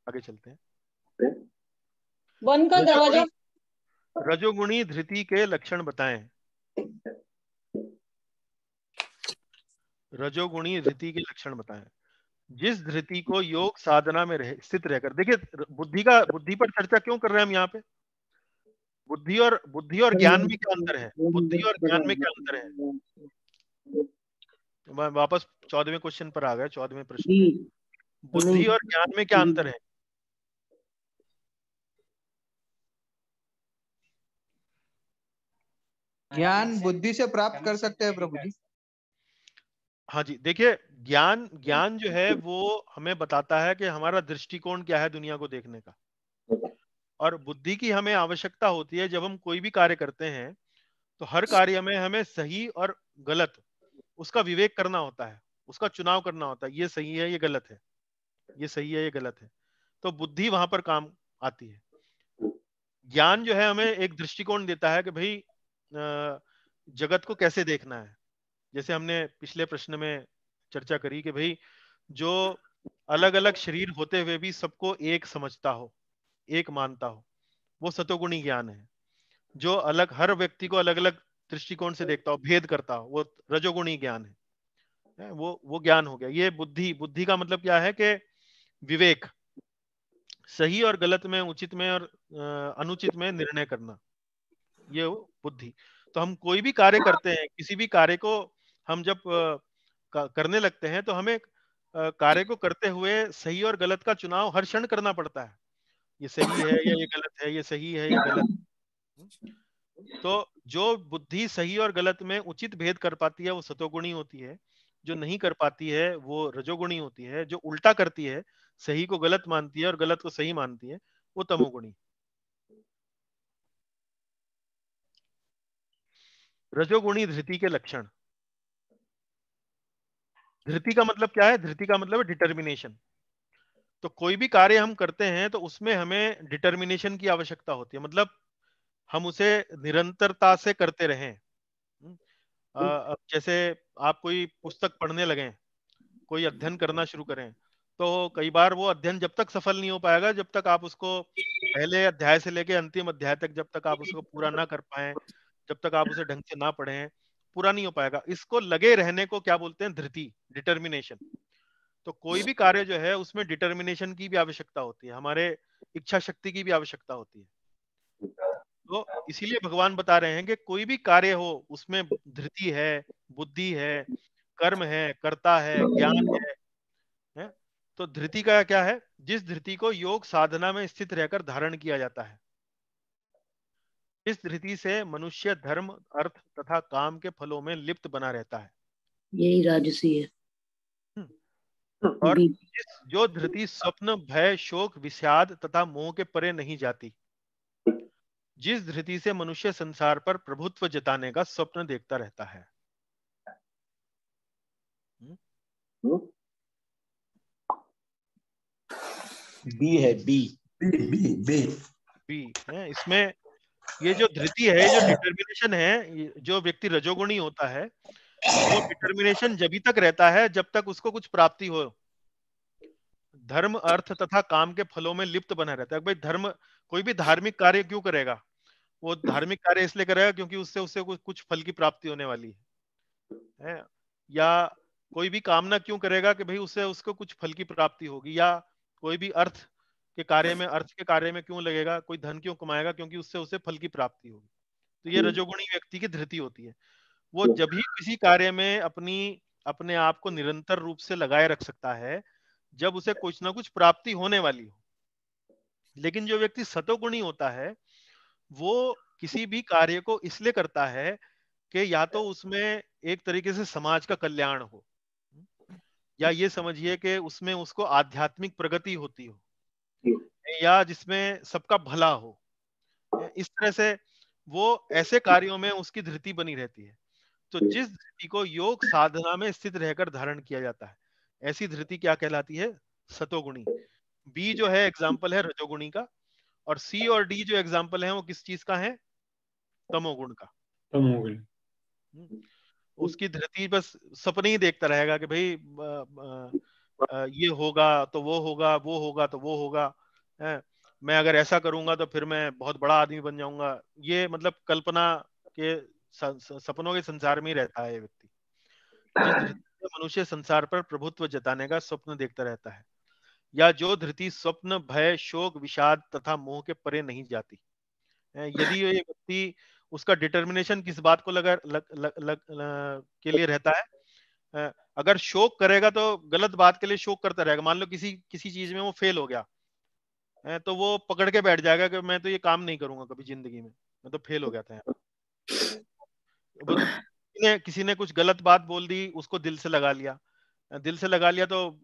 A: आगे चलते हैं।
B: बंद कर दरवाजा।
A: रजोगुणी धृति के लक्षण बताएं। रजोगुणी धृति के लक्षण बताएं। जिस धृति को योग साधना में स्थित रहकर, देखिए बुद्धि पर चर्चा क्यों कर रहे हैं हम यहाँ पे? बुद्धि और ज्ञान में क्या अंतर है? बुद्धि और ज्ञान में क्या अंतर है? वापस 14वें क्वेश्चन पर आ गए, 14वें प्रश्न में। बुद्धि और ज्ञान में क्या अंतर है?
G: ज्ञान बुद्धि से प्राप्त कर सकते हैं प्रभु जी।
A: हाँ जी, देखिए ज्ञान जो है वो हमें बताता है कि हमारा दृष्टिकोण क्या है दुनिया को देखने का। और बुद्धि की हमें आवश्यकता होती है जब हम कोई भी कार्य करते हैं, तो हर कार्य में हमें सही और गलत उसका विवेक करना होता है, उसका चुनाव करना होता है। ये सही है ये गलत है, ये सही है ये गलत है। तो बुद्धि वहां पर काम आती है। ज्ञान जो है हमें एक दृष्टिकोण देता है कि भाई जगत को कैसे देखना है। जैसे हमने पिछले प्रश्न में चर्चा करी कि भाई जो अलग अलग शरीर होते हुए भी सबको एक समझता हो, एक मानता हो, वो सतोगुणी ज्ञान है। जो अलग, हर व्यक्ति को अलग अलग दृष्टिकोण से देखता हो, भेद करता हो, वो रजोगुणी ज्ञान है। वो ज्ञान हो गया। ये बुद्धि का मतलब क्या है कि विवेक, सही और गलत में, उचित में और अनुचित में निर्णय करना, ये वो बुद्धि। तो हम कोई भी कार्य करते हैं, किसी भी कार्य को हम जब करने लगते हैं तो हमें कार्य को करते हुए सही और गलत का चुनाव हर क्षण करना पड़ता है। ये सही है या ये गलत है, ये सही है या गलत है। तो जो बुद्धि सही और गलत में उचित भेद कर पाती है वो सतोगुणी होती है। जो नहीं कर पाती है वो रजोगुणी होती है। जो उल्टा करती है, सही को गलत मानती है और गलत को सही मानती है, वो तमोगुणी। रजोगुणी धृति के लक्षण। धृति का मतलब क्या है? धृति का मतलब है डिटर्मिनेशन। तो कोई भी कार्य हम करते हैं तो उसमें हमें डिटर्मिनेशन की आवश्यकता होती है, मतलब हम उसे निरंतरता से करते रहें। अब जैसे आप कोई पुस्तक पढ़ने लगें, कोई अध्ययन करना शुरू करें, तो कई बार वो अध्ययन जब तक सफल नहीं हो पाएगा जब तक आप उसको पहले अध्याय से लेके अंतिम अध्याय तक जब तक आप उसको पूरा ना कर पाए, जब तक आप उसे ढंग से ना पढ़ें पूरा नहीं हो पाएगा। इसको लगे रहने को क्या बोलते हैं? धृति, डिटर्मिनेशन। तो कोई भी कार्य जो है उसमें डिटर्मिनेशन की भी आवश्यकता होती है, हमारे इच्छा शक्ति की भी आवश्यकता होती है। तो इसीलिए भगवान बता रहे हैं कि कोई भी कार्य हो उसमें धृति है, बुद्धि है, कर्म है, कर्ता है, ज्ञान है? तो धृति का क्या है? जिस धृति को योग साधना में स्थित रहकर धारण किया जाता है, इस धृति से मनुष्य धर्म, अर्थ तथा काम के फलों में लिप्त बना रहता है।
B: यही राजसी है।
A: और जो धृति स्वप्न, भय, शोक, विषाद तथा मोह के परे नहीं जाती, जिस धृति से मनुष्य संसार पर प्रभुत्व जताने का स्वप्न देखता रहता है।
F: बी है, बी
E: बी बी
A: बी है इसमें। ये जो धृति है, ये जो डिटर्मिनेशन है, जो व्यक्ति रजोगुणी होता है वो डिटर्मिनेशन जब तक रहता है जब तक उसको कुछ प्राप्ति हो, धर्म, अर्थ तथा काम के फलों में लिप्त बना रहता है। भाई धर्म, कोई भी धार्मिक कार्य क्यों करेगा? वो धार्मिक कार्य इसलिए करेगा क्योंकि उससे उससे कुछ फल की प्राप्ति होने वाली है। या कोई भी कामना क्यों करेगा कि भाई उससे उसको कुछ फल की प्राप्ति होगी। या कोई भी अर्थ के कार्य में क्यों लगेगा? कोई धन क्यों कमाएगा? क्योंकि उससे उसे फल की प्राप्ति होगी। तो ये रजोगुणी व्यक्ति की धृति होती है। वो जब भी किसी कार्य में अपने आप को निरंतर रूप से लगाए रख सकता है जब उसे कुछ ना कुछ प्राप्ति होने वाली हो। लेकिन जो व्यक्ति सतोगुणी होता है वो किसी भी कार्य को इसलिए करता है कि या तो उसमें एक तरीके से समाज का कल्याण हो, या ये समझिए कि उसमें उसको आध्यात्मिक प्रगति होती हो, या जिसमें सबका भला हो। इस तरह से वो ऐसे कार्यों में उसकी धृति बनी रहती है। तो जिस धृति को योग साधना में स्थित रहकर धारण किया जाता है, ऐसी धृति क्या कहलाती है? सतोगुणी। बी जो है एग्जाम्पल है रजोगुणी का, और सी और डी जो एग्जाम्पल है वो किस चीज का है? तमोगुण का।
C: तमोगुण।
A: उसकी धृति बस सपने ही देखता रहेगा कि भाई ये होगा तो वो होगा, वो होगा तो वो होगा, है? मैं अगर ऐसा करूंगा तो फिर मैं बहुत बड़ा आदमी बन जाऊंगा। ये मतलब कल्पना के सपनों के संसार में ही रहता है ये व्यक्ति। जिस धृति से मनुष्य संसार पर प्रभुत्व जताने का स्वप्न देखता रहता है, या जो धृति स्वप्न, भय, शोक, विषाद तथा मोह के परे नहीं जाती। यदि ये व्यक्ति, उसका डिटर्मिनेशन किस बात को के लिए रहता है? अगर शोक करेगा तो गलत बात के लिए शोक करता रहेगा। मान लो किसी चीज में वो फेल हो गया, तो वो पकड़ के बैठ जाएगा कि मैं तो ये काम नहीं करूंगा कभी जिंदगी में, मैं तो फेल हो गया था यहाँ। वो तो किसी ने कुछ गलत बात बोल दी, उसको दिल से लगा लिया तो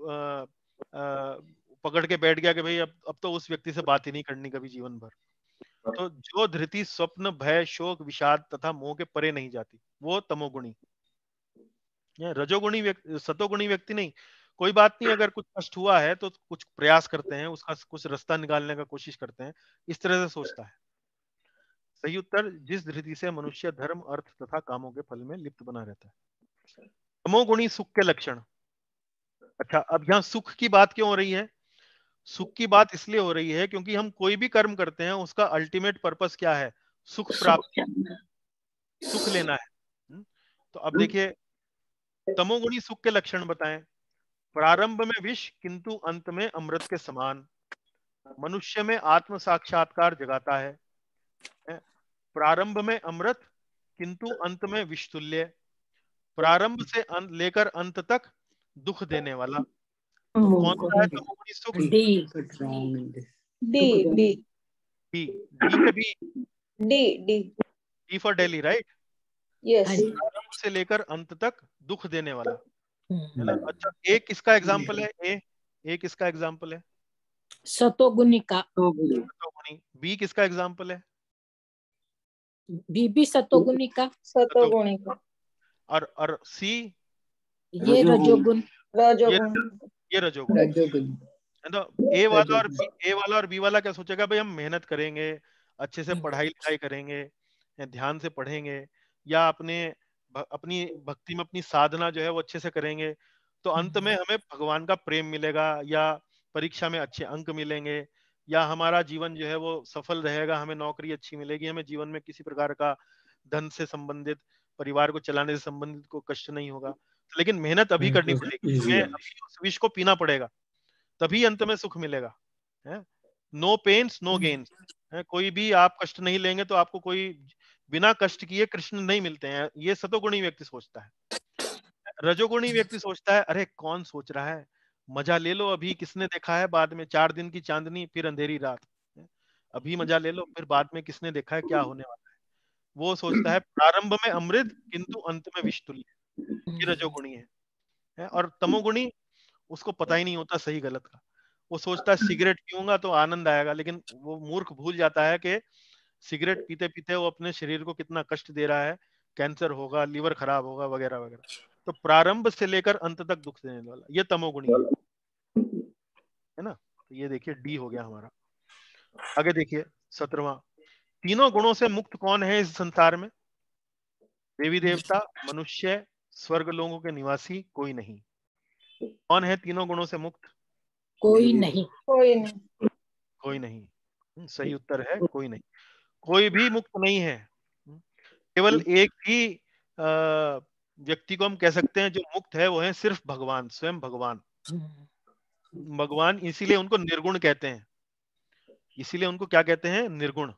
A: पकड़ के बैठ गया कि भाई अब तो उस व्यक्ति से बात ही नहीं करनी कभी जीवन भर। तो जो धृति स्वप्न, भय, शोक, विषाद तथा मोह के परे नहीं जाती वो तमोगुणी। रजोगुणी व्यक्ति, सतोगुणी व्यक्ति नहीं, कोई बात नहीं, अगर कुछ कष्ट हुआ है तो कुछ प्रयास करते हैं, उसका कुछ रास्ता निकालने का कोशिश करते हैं, इस तरह से सोचता है। सही उत्तर, जिस धृति से मनुष्य धर्म, अर्थ तथा कामों के फल में लिप्त बना रहता है। तमोगुणी सुख के लक्षण। अच्छा, अब यहाँ सुख की बात क्यों हो रही है? सुख की बात इसलिए हो रही है क्योंकि हम कोई भी कर्म करते हैं उसका अल्टीमेट पर्पस क्या है? सुख प्राप्त, सुख लेना है। तो अब देखिए, तमोगुणी सुख के लक्षण बताएं। प्रारंभ में विष किंतु अंत में अमृत के समान, मनुष्य में आत्म साक्षात्कार जगाता है। प्रारंभ में अमृत किंतु अंत में विष तुल्य, प्रारंभ से लेकर अंत तक दुख देने वाला। तो कौन सा है तमोगुणी सुख? D for Delhi, right? प्रारंभ से लेकर अंत तक दुख देने वाला है ना। अच्छा, ए किसका एग्जाम्पल है? ए किसका एग्जाम्पल है?
B: सतोगुणी का।
A: सतोगुणी। बी किसका एग्जाम्पल है?
B: बी भी सतोगुणी का।
H: सतोगुणी का।
A: और सी?
B: ये रजोगुण।
A: ये रजोगुण। तो ए वाला और बी वाला क्या सोचेगा? भाई हम मेहनत करेंगे, अच्छे से पढ़ाई लिखाई करेंगे, ध्यान से पढ़ेंगे, या अपनी भक्ति में अपनी साधना जो है वो अच्छे से करेंगे, तो अंत में हमें भगवान का प्रेम मिलेगा, या परीक्षा में अच्छे अंक मिलेंगे, या हमारा जीवन जो है वो सफल रहेगा, हमें नौकरी अच्छी मिलेगी, हमें जीवन में किसी प्रकार का धन से संबंधित, परिवार को चलाने से संबंधित को कष्ट नहीं होगा, लेकिन मेहनत अभी करनी पड़ेगी, तुम्हें अभी उस विष को पीना पड़ेगा, तभी अंत में सुख मिलेगा। नो पेन्स नो गेन्स, कोई भी आप कष्ट नहीं लेंगे तो आपको कोई बिना कष्ट किए कृष्ण नहीं मिलते हैं, ये सतोगुणी व्यक्ति सोचता है। रजोगुणी व्यक्ति सोचता है अरे कौन सोच रहा है, मजा ले लो, अभी किसने देखा है बाद में, 4 दिन की चांदनी फिर अंधेरी रात, अभी मजा ले लो, फिर बाद में किसने देखा है क्या होने वाला है। वो सोचता है प्रारंभ में अमृत किंतु अंत में विष तुल्य, ये रजोगुणी है। और तमोगुणी, उसको पता ही नहीं होता सही गलत का, वो सोचता है सिगरेट पीऊंगा तो आनंद आएगा, लेकिन वो मूर्ख भूल जाता है कि सिगरेट पीते पीते वो अपने शरीर को कितना कष्ट दे रहा है, कैंसर होगा, लीवर खराब होगा वगैरह वगैरह। तो प्रारंभ से लेकर अंत तक दुख देने वाला ये तमोगुणी है ना। तो ये देखिए डी हो गया हमारा। आगे देखिए 17वां, तीनों गुणों से मुक्त कौन है इस संसार में? देवी देवता, मनुष्य, स्वर्ग लोगों के निवासी, कोई नहीं। कौन है तीनों गुणों से मुक्त?
B: कोई नहीं।
H: कोई नहीं।
A: कोई नहीं, सही उत्तर है कोई नहीं। कोई भी मुक्त नहीं है, केवल एक ही व्यक्ति को हम कह सकते हैं जो मुक्त है, वो है सिर्फ भगवान, स्वयं भगवान। भगवान, इसीलिए उनको निर्गुण कहते हैं, इसीलिए उनको क्या कहते हैं? निर्गुण।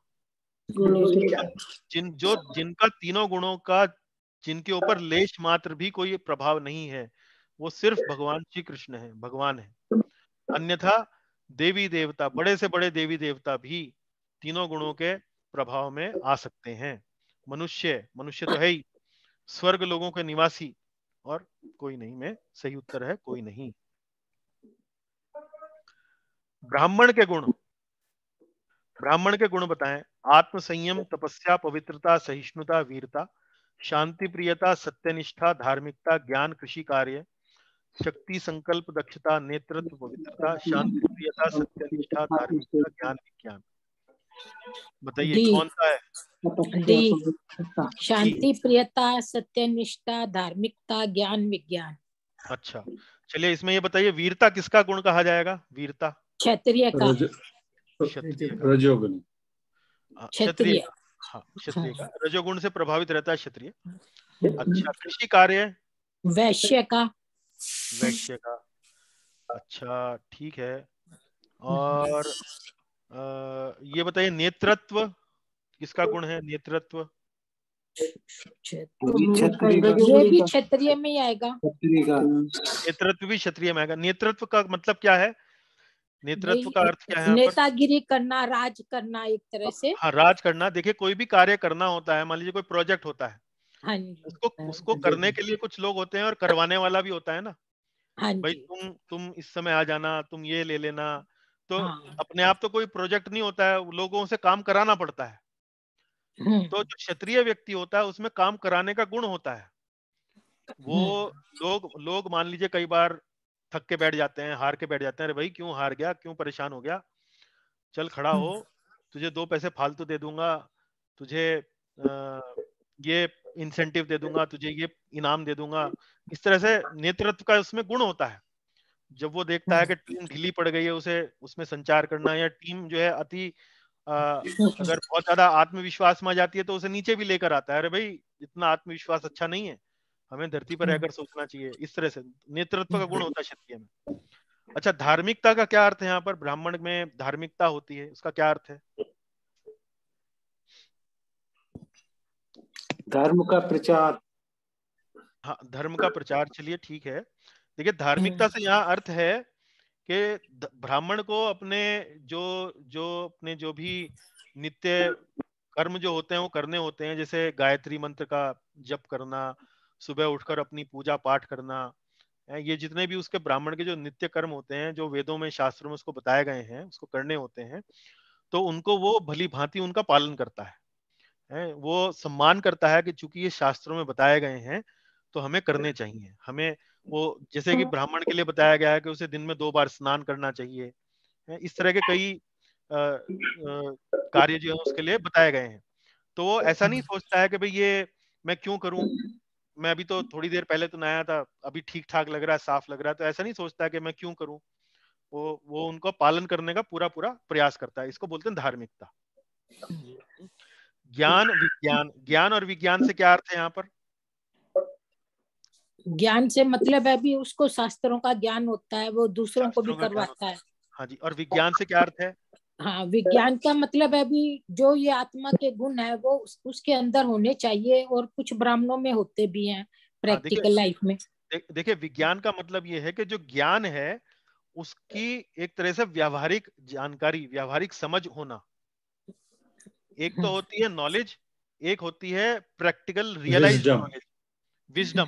A: जिनका तीनों गुणों का जिनके ऊपर लेश मात्र भी कोई प्रभाव नहीं है, वो सिर्फ भगवान श्री कृष्ण है, भगवान है। अन्यथा देवी देवता, बड़े से बड़े देवी देवता भी तीनों गुणों के प्रभाव में आ सकते हैं। मनुष्य तो है ही, स्वर्ग लोगों के निवासी, और कोई नहीं में सही उत्तर है कोई नहीं। ब्राह्मण के गुण, ब्राह्मण के गुण बताएं। आत्म संयम, तपस्या, पवित्रता, सहिष्णुता, वीरता, शांति प्रियता, सत्यनिष्ठा, धार्मिकता, ज्ञान, कृषि कार्य, शक्ति, संकल्प, दक्षता, नेतृत्व, पवित्रता, शांति प्रियता, सत्यनिष्ठा, धार्मिकता, ज्ञान, विज्ञान। बताइए कौन सा है?
B: डी, शांति प्रियता, सत्यनिष्ठा, धार्मिकता, ज्ञान, विज्ञान।
A: अच्छा, चलिए इसमें ये बताइए वीरता किसका गुण कहा जाएगा? वीरता
B: क्षत्रिय का।
C: रजोगुण,
A: क्षत्रिय, हाँ क्षत्रिय का, रजोगुण से प्रभावित रहता है क्षत्रिय। अच्छा, कृषि कार्य?
B: वैश्य का।
A: वैश्य का, अच्छा ठीक है। और ये बताइए नेतृत्व किसका गुण है? नेतृत्व?
B: ये भी क्षत्रिय में ही आएगा।
A: नेतृत्व भी क्षत्रिय में आएगा। नेतृत्व का मतलब क्या है? नेतृत्व का अर्थ क्या है?
B: नेतागिरी करना, राज करना एक तरह से।
A: हाँ, राज करना। देखिए कोई भी कार्य करना होता है, मान लीजिए कोई प्रोजेक्ट होता है,
B: हाँ,
A: उसको करने के लिए कुछ लोग होते हैं और करवाने वाला भी होता है ना।
B: हाँ,
A: भाई तुम इस समय आ जाना, तुम ये ले लेना। तो अपने आप तो कोई प्रोजेक्ट नहीं होता है, लोगों से काम कराना पड़ता है। तो जो क्षत्रिय व्यक्ति होता है उसमें काम कराने का गुण होता है। वो लोग मान लीजिए कई बार थक के बैठ जाते हैं, हार के बैठ जाते हैं, अरे भाई क्यों हार गया, क्यों परेशान हो गया, चल खड़ा हो, तुझे 2 पैसे फालतू दे दूंगा, तुझे ये इंसेंटिव दे दूंगा, तुझे ये इनाम दे दूंगा। इस तरह से नेतृत्व का उसमें गुण होता है। जब वो देखता है कि टीम ढीली पड़ गई है, उसे उसमें संचार करना, या टीम जो है अति अगर बहुत ज्यादा आत्मविश्वास में आ जाती है तो उसे नीचे भी लेकर आता है, अरे भाई इतना आत्मविश्वास अच्छा नहीं है, हमें धरती पर रहकर सोचना चाहिए। इस तरह से नेतृत्व का गुण होता है क्षत्रिय में। अच्छा, धार्मिकता का क्या अर्थ है यहाँ पर? ब्राह्मण में धार्मिकता होती है, उसका क्या अर्थ है?
I: धर्म का प्रचार।
A: हाँ, धर्म का प्रचार, चलिए ठीक है। देखिए धार्मिकता से यहाँ अर्थ है कि ब्राह्मण को अपने जो भी नित्य कर्म जो होते हैं वो करने होते हैं, जैसे गायत्री मंत्र का जप करना, सुबह उठकर अपनी पूजा पाठ करना, ये जितने भी उसके ब्राह्मण के जो नित्य कर्म होते हैं, जो वेदों में शास्त्रों में उसको बताए गए हैं, उसको करने होते हैं, तो उनको वो भली भांति उनका पालन करता है। वो सम्मान करता है कि चूंकि ये शास्त्रों में बताए गए हैं तो हमें करने चाहिए। हमें वो, जैसे कि ब्राह्मण के लिए बताया गया है कि उसे दिन में 2 बार स्नान करना चाहिए, इस तरह के कई कार्य जो है उसके लिए बताए गए हैं। तो वो ऐसा नहीं सोचता है कि भाई ये मैं क्यों करूं, मैं अभी तो थोड़ी देर पहले तो नहाया था, अभी ठीक ठाक लग रहा है, साफ लग रहा है, तो ऐसा नहीं सोचता है कि मैं क्यों करूं। वो उनको पालन करने का पूरा प्रयास करता है। इसको बोलते हैं धार्मिकता। ज्ञान विज्ञान, ज्ञान और विज्ञान से क्या अर्थ है यहाँ पर?
B: ज्ञान से मतलब है भी उसको शास्त्रों का ज्ञान होता है, वो दूसरों को भी
A: शास्त्रों का ज्ञान
B: करवाता है।
A: हाँ जी। और विज्ञान से क्या अर्थ है?
B: हाँ, विज्ञान का मतलब है भी जो ये आत्मा के गुण है वो उसके अंदर होने चाहिए, और कुछ ब्राह्मणों में होते भी हैं प्रैक्टिकल लाइफ में।
A: देखिए विज्ञान का मतलब ये है कि जो ज्ञान है उसकी एक तरह से व्यावहारिक जानकारी, व्यावहारिक समझ होना। एक तो होती है नॉलेज, एक होती है प्रैक्टिकल रियलाइज्ड नॉलेज, विजडम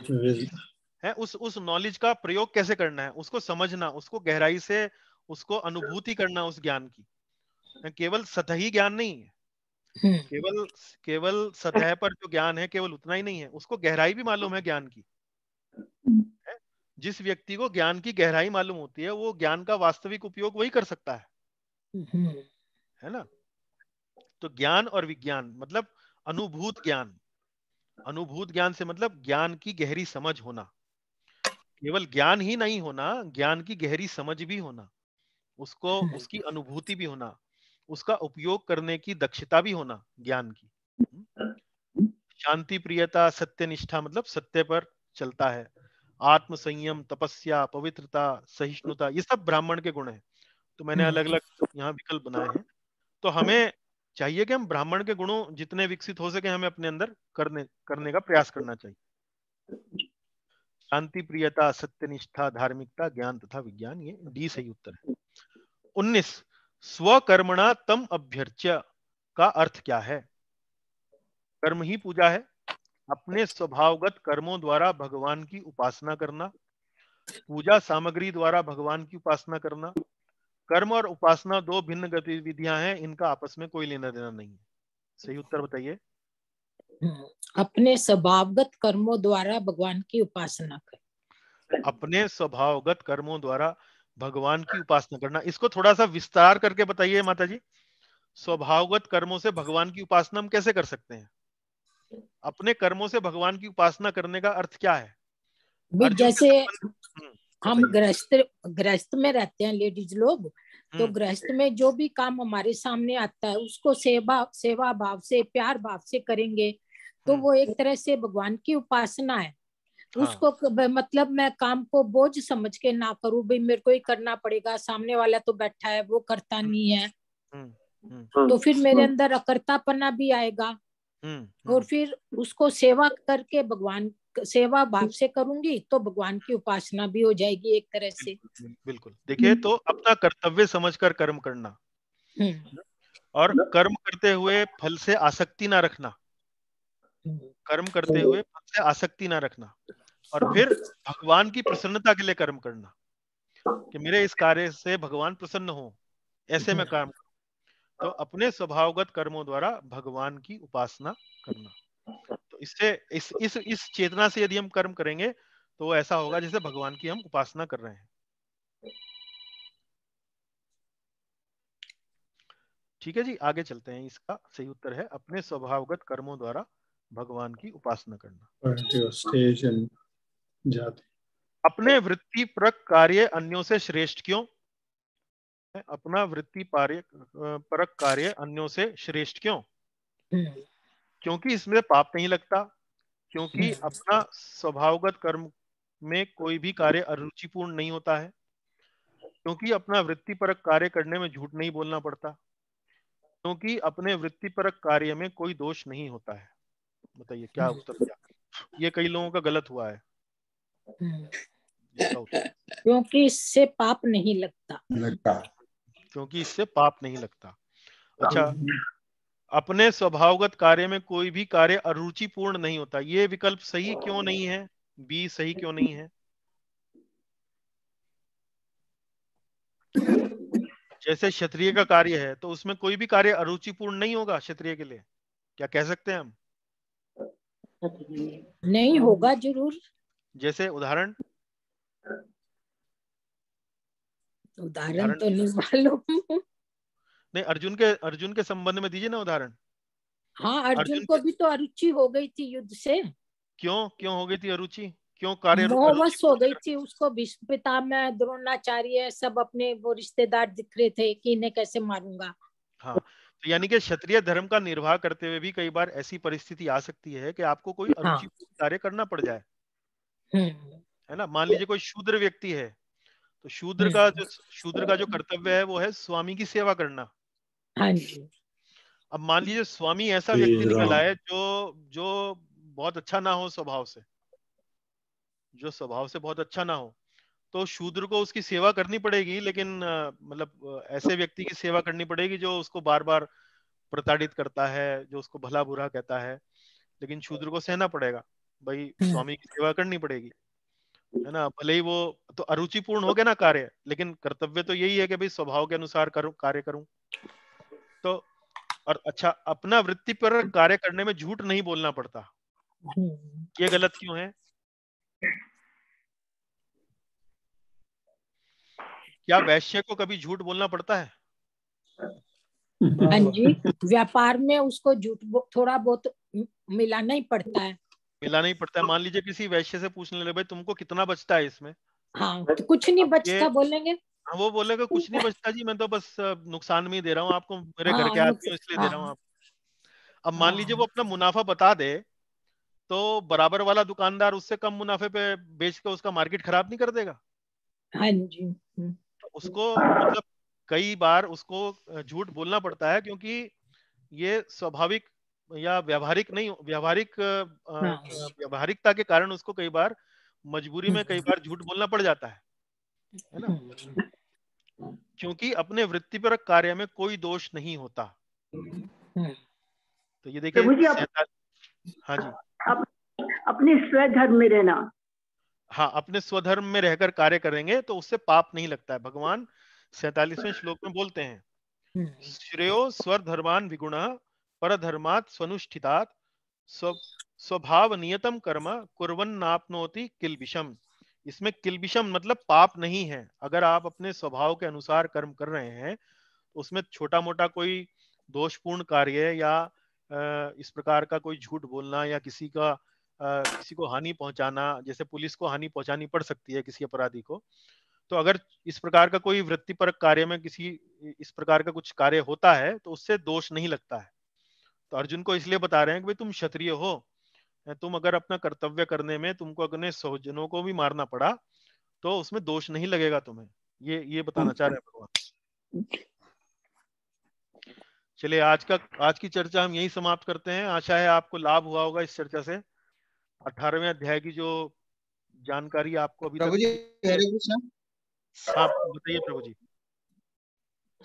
A: है। उस नॉलेज का प्रयोग कैसे करना है, उसको समझना, उसको गहराई से उसको अनुभूति करना उस ज्ञान की। केवल सतही ज्ञान नहीं है, केवल सतह पर जो ज्ञान है केवल उतना ही नहीं है, उसको गहराई भी मालूम है ज्ञान की। है? जिस व्यक्ति को ज्ञान की गहराई मालूम होती है वो ज्ञान का वास्तविक उपयोग वही कर सकता है ना। तो ज्ञान और विज्ञान मतलब अनुभूत ज्ञान। अनुभूत ज्ञान से मतलब ज्ञान की गहरी समझ होना। केवल ज्ञान ही नहीं होना, ज्ञान की गहरी समझ भी होना, उसको उसकी अनुभूति भी होना, उसका उपयोग करने की दक्षता भी होना ज्ञान की। शांति प्रियता सत्यनिष्ठा मतलब सत्य पर चलता है। आत्म संयम, तपस्या, पवित्रता, सहिष्णुता, ये सब ब्राह्मण के गुण हैं। तो मैंने अलग अलग यहाँ विकल्प बनाए हैं। तो हमें चाहिए कि हम ब्राह्मण के गुणों जितने विकसित हो सके हमें अपने अंदर करने का प्रयास करना चाहिए। शांति प्रियता सत्यनिष्ठा धार्मिकता ज्ञान तथा विज्ञान, ये डी सही उत्तर है। 19 स्वकर्मणा तम अभ्यर्च्य का अर्थ क्या है? कर्म ही पूजा है। अपने स्वभावगत कर्मों द्वारा भगवान की उपासना करना, पूजा सामग्री द्वारा भगवान की उपासना करना। कर्म और उपासना दो भिन्न गतिविधियां हैं, इनका आपस में कोई लेना देना नहीं है। सही उत्तर बताइए।
B: अपने स्वभावगत कर्मों द्वारा भगवान की उपासना कर।
A: अपने स्वभावगत कर्मों द्वारा भगवान की उपासना करना, इसको थोड़ा सा विस्तार करके बताइए माता जी। स्वभावगत कर्मों से भगवान की उपासना हम कैसे कर सकते हैं? अपने कर्मों से भगवान की उपासना करने का अर्थ क्या है?
B: जैसे हम गृहस्थ में रहते हैं लेडीज लोग, तो गृहस्थ में जो भी काम हमारे सामने आता है उसको सेवा भाव से, प्यार भाव से करेंगे तो वो एक तरह से भगवान की उपासना है। उसको मतलब मैं काम को बोझ समझ के ना करूं, भाई मेरे को ही करना पड़ेगा, सामने वाला तो बैठा है वो करता नहीं है, तो फिर मेरे अंदर अकर्तापना भी आएगा। और फिर उसको सेवा करके भगवान सेवा भाव से करूंगी तो भगवान की उपासना भी हो जाएगी एक तरह से।
A: बिल्कुल। देखिए तो अपना कर्तव्य समझकर कर्म करना और कर्म करते हुए फल से आसक्ति ना रखना। कर्म करते हुए फल से आसक्ति ना रखना और फिर भगवान की प्रसन्नता के लिए कर्म करना कि मेरे इस कार्य से भगवान प्रसन्न हो, ऐसे में काम करूं। तो अपने स्वभावगत कर्मों द्वारा भगवान की उपासना करना। तो इससे इस चेतना से यदि हम कर्म करेंगे तो ऐसा होगा जैसे भगवान की हम उपासना कर रहे हैं। ठीक है जी, आगे चलते हैं। इसका सही उत्तर है अपने स्वभावगत कर्मों द्वारा भगवान की उपासना करना। अपने वृत्तिपरक कार्य अन्यों से श्रेष्ठ क्यों? अपना वृत्तिपरक कार्य अन्यों से श्रेष्ठ क्यों? क्योंकि इसमें पाप नहीं लगता, क्योंकि अपना स्वभावगत कर्म में कोई भी कार्य अरुचिपूर्ण नहीं होता है, क्योंकि अपना वृत्तिपरक कार्य करने में झूठ नहीं बोलना पड़ता, क्योंकि अपने वृत्तिपरक कार्य में कोई दोष नहीं होता है। बताइए क्या उत्तर दिया? ये कई लोगों का गलत हुआ है।
B: क्योंकि इससे पाप नहीं लगता।
A: क्योंकि इससे पाप नहीं लगता। अच्छा, अपने स्वभावगत कार्य में कोई भी कार्य अरुचिपूर्ण नहीं होता, ये विकल्प सही क्यों नहीं है? बी सही क्यों नहीं है? जैसे क्षत्रिय का कार्य है तो उसमें कोई भी कार्य अरुचिपूर्ण नहीं होगा क्षत्रिय के लिए, क्या कह सकते हैं हम?
B: नहीं होगा जरूर।
A: जैसे उदाहरण
B: तो नहीं मालूम।
A: नहीं, अर्जुन के संबंध में दीजिए ना उदाहरण।
B: हाँ, अर्जुन को भी तो अरुचि हो गई थी युद्ध से।
A: क्यों हो गई थी अरुचि? क्यों कार्य
B: मोहवश हो गई थी उसको। भीष्म पितामह, द्रोणाचार्य सब अपने वो रिश्तेदार दिख रहे थे कि इन्हें कैसे मारूंगा।
A: हाँ, तो यानी कि क्षत्रिय धर्म का निर्वाह करते हुए भी कई बार ऐसी परिस्थिति आ सकती है कि आपको कोई अरुचिपूर्ण कार्य करना पड़ जाए, है ना। मान लीजिए कोई शूद्र व्यक्ति है, तो शूद्र का जो कर्तव्य है वो है स्वामी की सेवा करना।
B: हाँ जी।
A: अब मान लीजिए स्वामी ऐसा व्यक्ति निकल आए जो बहुत अच्छा ना हो स्वभाव से, बहुत अच्छा ना हो, तो शूद्र को उसकी सेवा करनी पड़ेगी, लेकिन मतलब ऐसे व्यक्ति की सेवा करनी पड़ेगी जो उसको बार बार प्रताड़ित करता है, जो उसको भला बुरा कहता है, लेकिन शूद्र को सहना पड़ेगा, भाई स्वामी की सेवा करनी पड़ेगी, है ना। भले ही वो तो अरुचिपूर्ण हो गया ना कार्य, लेकिन कर्तव्य तो यही है कि भाई स्वभाव के अनुसार कार्य करूं। तो और अच्छा, अपना वृत्ति पर कार्य करने में झूठ नहीं बोलना पड़ता, ये गलत क्यों है? क्या वैश्य को कभी झूठ बोलना पड़ता है?
B: हाँ जी, व्यापार में उसको झूठ थोड़ा बहुत मिलाना ही पड़ता है।
A: मिलाना ही पड़ता है। मान लीजिए किसी वैश्य से पूछने लगे, भाई तुमको कितना बचता है इसमें?
B: हाँ, तो कुछ नहीं बचता बोलेंगे।
A: हाँ, वो बोलेगा कुछ नहीं बचता जी, मैं तो बस नुकसान में ही दे रहा हूँ आपको, मेरे घर के आदमी हो इसलिए दे रहा हूँ आप। अब मान लीजिए वो अपना मुनाफा बता दे, तो बराबर वाला दुकानदार उससे कम मुनाफे पे बेच के उसका मार्केट खराब नहीं कर देगा?
B: हाँ जी।
A: तो उसको मतलब कई बार उसको झूठ बोलना पड़ता है, क्योंकि ये स्वाभाविक या व्यावहारिकता के कारण उसको कई बार मजबूरी में कई बार झूठ बोलना पड़ जाता है ना। क्योंकि अपने वृत्तिपरक कार्य में कोई दोष नहीं होता। तो ये देखिए, हाँ जी,
D: अपने स्वधर्म में रहना।
A: हाँ, अपने स्वधर्म में रहकर कार्य करेंगे तो उससे पाप नहीं लगता है। भगवान 47वें श्लोक में बोलते हैं, श्रेयो स्वधर्मान विगुणः परधर्मात् स्वनुष्ठितात् स्वभाव नियतम कर्म कुर्वन्नाप्नोति किल्बिषम। इसमें किल्बिषम मतलब पाप नहीं है। अगर आप अपने स्वभाव के अनुसार कर्म कर रहे हैं, उसमें छोटा मोटा कोई दोषपूर्ण कार्य या इस प्रकार का कोई झूठ बोलना या किसी को हानि पहुंचाना, जैसे पुलिस को हानि पहुंचानी पड़ सकती है किसी अपराधी को, तो अगर इस प्रकार का कोई वृत्तिपरक कार्य में किसी इस प्रकार का कुछ कार्य होता है तो उससे दोष नहीं लगता है। तो अर्जुन को इसलिए बता रहे हैं कि भाई तुम क्षत्रिय हो, तुम अगर अपना कर्तव्य करने में तुमको अपने स्वजनों को भी मारना पड़ा तो उसमें दोष नहीं लगेगा तुम्हें। ये बताना चाह रहे हैं भगवान। चलिए, आज की चर्चा हम यही समाप्त करते हैं। आशा है आपको लाभ हुआ होगा इस चर्चा से। 18वें अध्याय की जो जानकारी आपको अभी
G: प्रभु जी, हरे कृष्ण।
A: हाँ, बताइए प्रभु जी।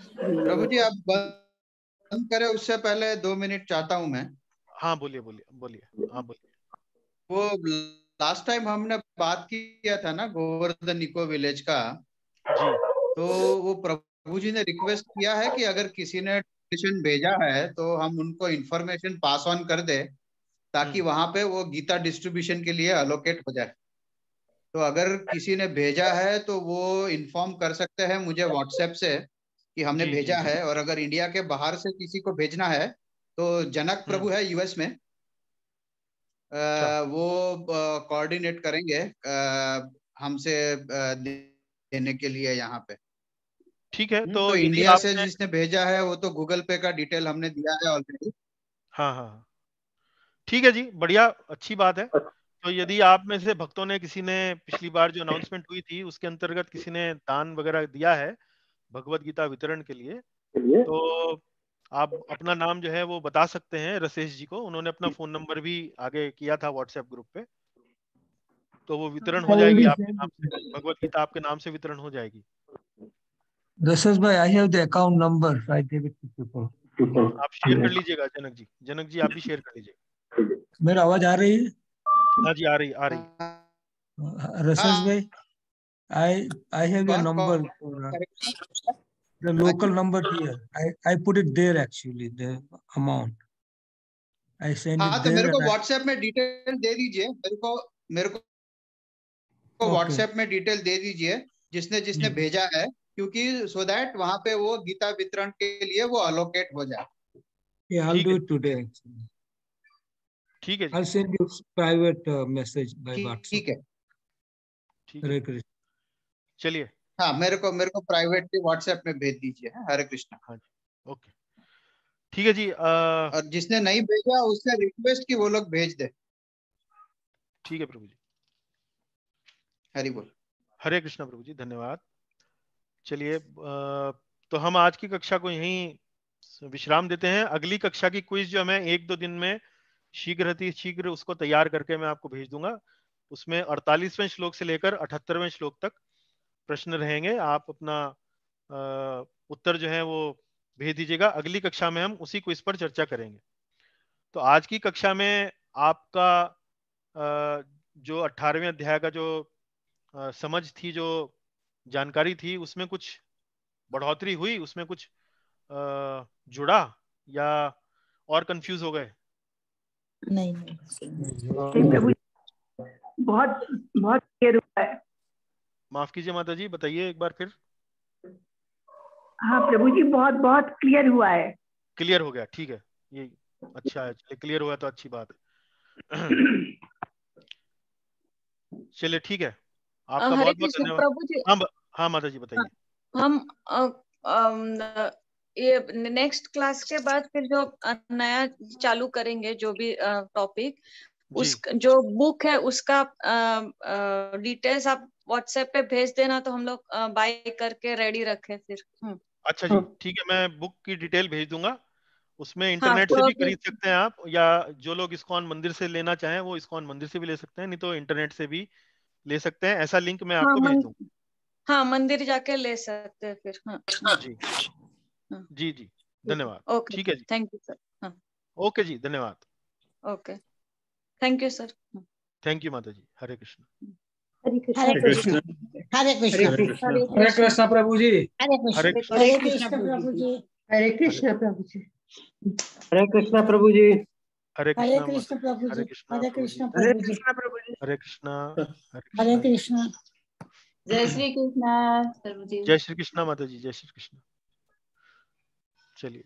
G: प्रभु जी, आप बंद करें उससे पहले 2 मिनट चाहता हूं मैं।
A: हाँ, बोलिए हाँ, बोलिए।
G: वो लास्ट टाइम हमने बात किया था ना गोवर्धन इको विलेज का
A: जी,
G: तो वो प्रभु जी ने रिक्वेस्ट किया है कि अगर किसी ने डोनेशन भेजा है तो हम उनको इंफॉर्मेशन पास ऑन कर दे, ताकि वहां पे वो गीता डिस्ट्रीब्यूशन के लिए अलोकेट हो जाए। तो अगर किसी ने भेजा है तो वो इन्फॉर्म कर सकते हैं मुझे व्हाट्सएप से कि हमने भेजा है। और अगर इंडिया के बाहर से किसी को भेजना है तो जनक प्रभु है यूएस में, वो कोऑर्डिनेट करेंगे हमसे देने के लिए यहाँ पे।
A: ठीक है। तो
G: इंडिया से जिसने भेजा है वो तो गूगल पे का डिटेल हमने दिया है ऑलरेडी।
A: हाँ, ठीक है जी, बढ़िया, अच्छी बात है। तो यदि आप में से भक्तों ने किसी ने पिछली बार जो अनाउंसमेंट हुई थी उसके अंतर्गत किसी ने दान वगैरह दिया है भगवत गीता वितरण के लिए, तो आप अपना नाम जो है वो बता सकते हैं रसेश जी को। उन्होंने अपना फोन नंबर भी आगे किया था व्हाट्सएप ग्रुप पे, तो वो वितरण हो जाएगी आपके नाम से, भगवत गीता आपके नाम से वितरण हो जाएगी।
H: रसेश भाई, I have the account number, I give it to people.
A: आप शेयर कर लीजिएगा जनक जी आप भी शेयर कर लीजिए।
H: मेरा आवाज आ रही है?
A: हाँ जी, आ रही।
H: रसेश भाई, I have your number for the local number here. I put it there actually, the amount. I send it there.
G: मेरे को व्हाट्सएप में डिटेल दे दीजिए, मेरे को व्हाट्सएप में डिटेल दे दीजिए जिसने भेजा है, क्योंकि सो दैट वहां पे वो गीता वितरण के लिए वो अलोकेट हो जाए।
H: Yeah, I'll do it today actually.
A: ठीक है जी।
H: I'll send you private message by WhatsApp.
G: ठीक है।
H: हरे कृष्ण।
A: चलिए,
G: हाँ, मेरे को प्राइवेटली व्हाट्सएप में भेज दीजिए। हरे कृष्ण।
A: हाँ जी, ओके। ठीक है जी।
G: और जिसने नहीं भेजा उससे रिक्वेस्ट की वो लोग भेज दे।
A: ठीक है प्रभु जी।
G: हरि बोल।
A: हरे कृष्णा प्रभु जी, धन्यवाद। चलिए तो हम आज की कक्षा को यहीं विश्राम देते हैं। अगली कक्षा की क्विज जो मैं 1-2 दिन में शीघ्र उसको तैयार करके मैं आपको भेज दूंगा। उसमें 48वें श्लोक से लेकर 78वें श्लोक तक प्रश्न रहेंगे। आप अपना उत्तर जो है वो भेज दीजिएगा। अगली कक्षा में हम उसी क्विज पर चर्चा करेंगे। तो आज की कक्षा में आपका जो 18वें अध्याय का जो समझ थी, जो जानकारी थी, उसमें कुछ बढ़ोतरी हुई, उसमें कुछ जुड़ा या और कंफ्यूज हो गए?
B: नहीं
D: प्रभु बहुत बहुत क्लियर हुआ है।
A: माफ कीजिए माता जी, बताइए एक बार फिर।
D: हाँ प्रभु जी, बहुत बहुत क्लियर हुआ है।
A: क्लियर हो गया, ठीक है, ये अच्छा है। चलिए क्लियर हुआ तो अच्छी बात है। चलिए ठीक है, आपका
I: हरे
A: बहुत बहुत
I: कृष्ण
A: धन्यवाद।
I: प्रभु जी।
A: हाँ माता जी बताइए।
I: हम ये नेक्स्ट क्लास के बाद फिर जो नया चालू करेंगे जो भी टॉपिक, उस जो बुक है उसका डिटेल्स आप व्हाट्सएप पे भेज देना तो हम लोग बाय करके रेडी रखें फिर।
A: अच्छा जी, ठीक है, मैं बुक की डिटेल भेज दूंगा। उसमें इंटरनेट
I: हाँ,
A: से भी खरीद सकते हैं आप, या जो लोग इस्कॉन मंदिर से लेना चाहें वो इस्कॉन मंदिर से भी ले सकते हैं, नहीं तो इंटरनेट से भी ले सकते हैं। ऐसा लिंक मैं आपको भेज दूंगा।
I: हाँ, मंदिर जाके ले सकते हैं फिर। हाँ
A: जी जी जी, धन्यवाद।
I: ओके,
A: ठीक है जी,
I: थैंक यू सर। हाँ
A: ओके जी, धन्यवाद।
I: Okay, thank you sir.
A: Thank you माता जी। हरे कृष्ण।
B: हरे कृष्ण।
J: हरे कृष्ण।
H: हरे कृष्ण प्रभु जी।
J: हरे कृष्ण।
A: हरे कृष्ण।
J: हरे कृष्ण प्रभु जी।
B: हरे कृष्ण प्रभु जी।
J: हरे कृष्ण प्रभु जी।
A: हरे
B: हरे
A: कृष्ण।
B: कृष्ण प्रभु
A: हरे
B: जी।
A: कृष्ण
B: हरे
A: प्रभु जी।
B: कृष्ण प्रभु जी।
A: हरे कृष्ण।
B: हरे कृष्ण।
I: जय श्री कृष्ण प्रभु जी।
A: जय श्री कृष्ण माता जी, जय श्री कृष्ण। चलिए।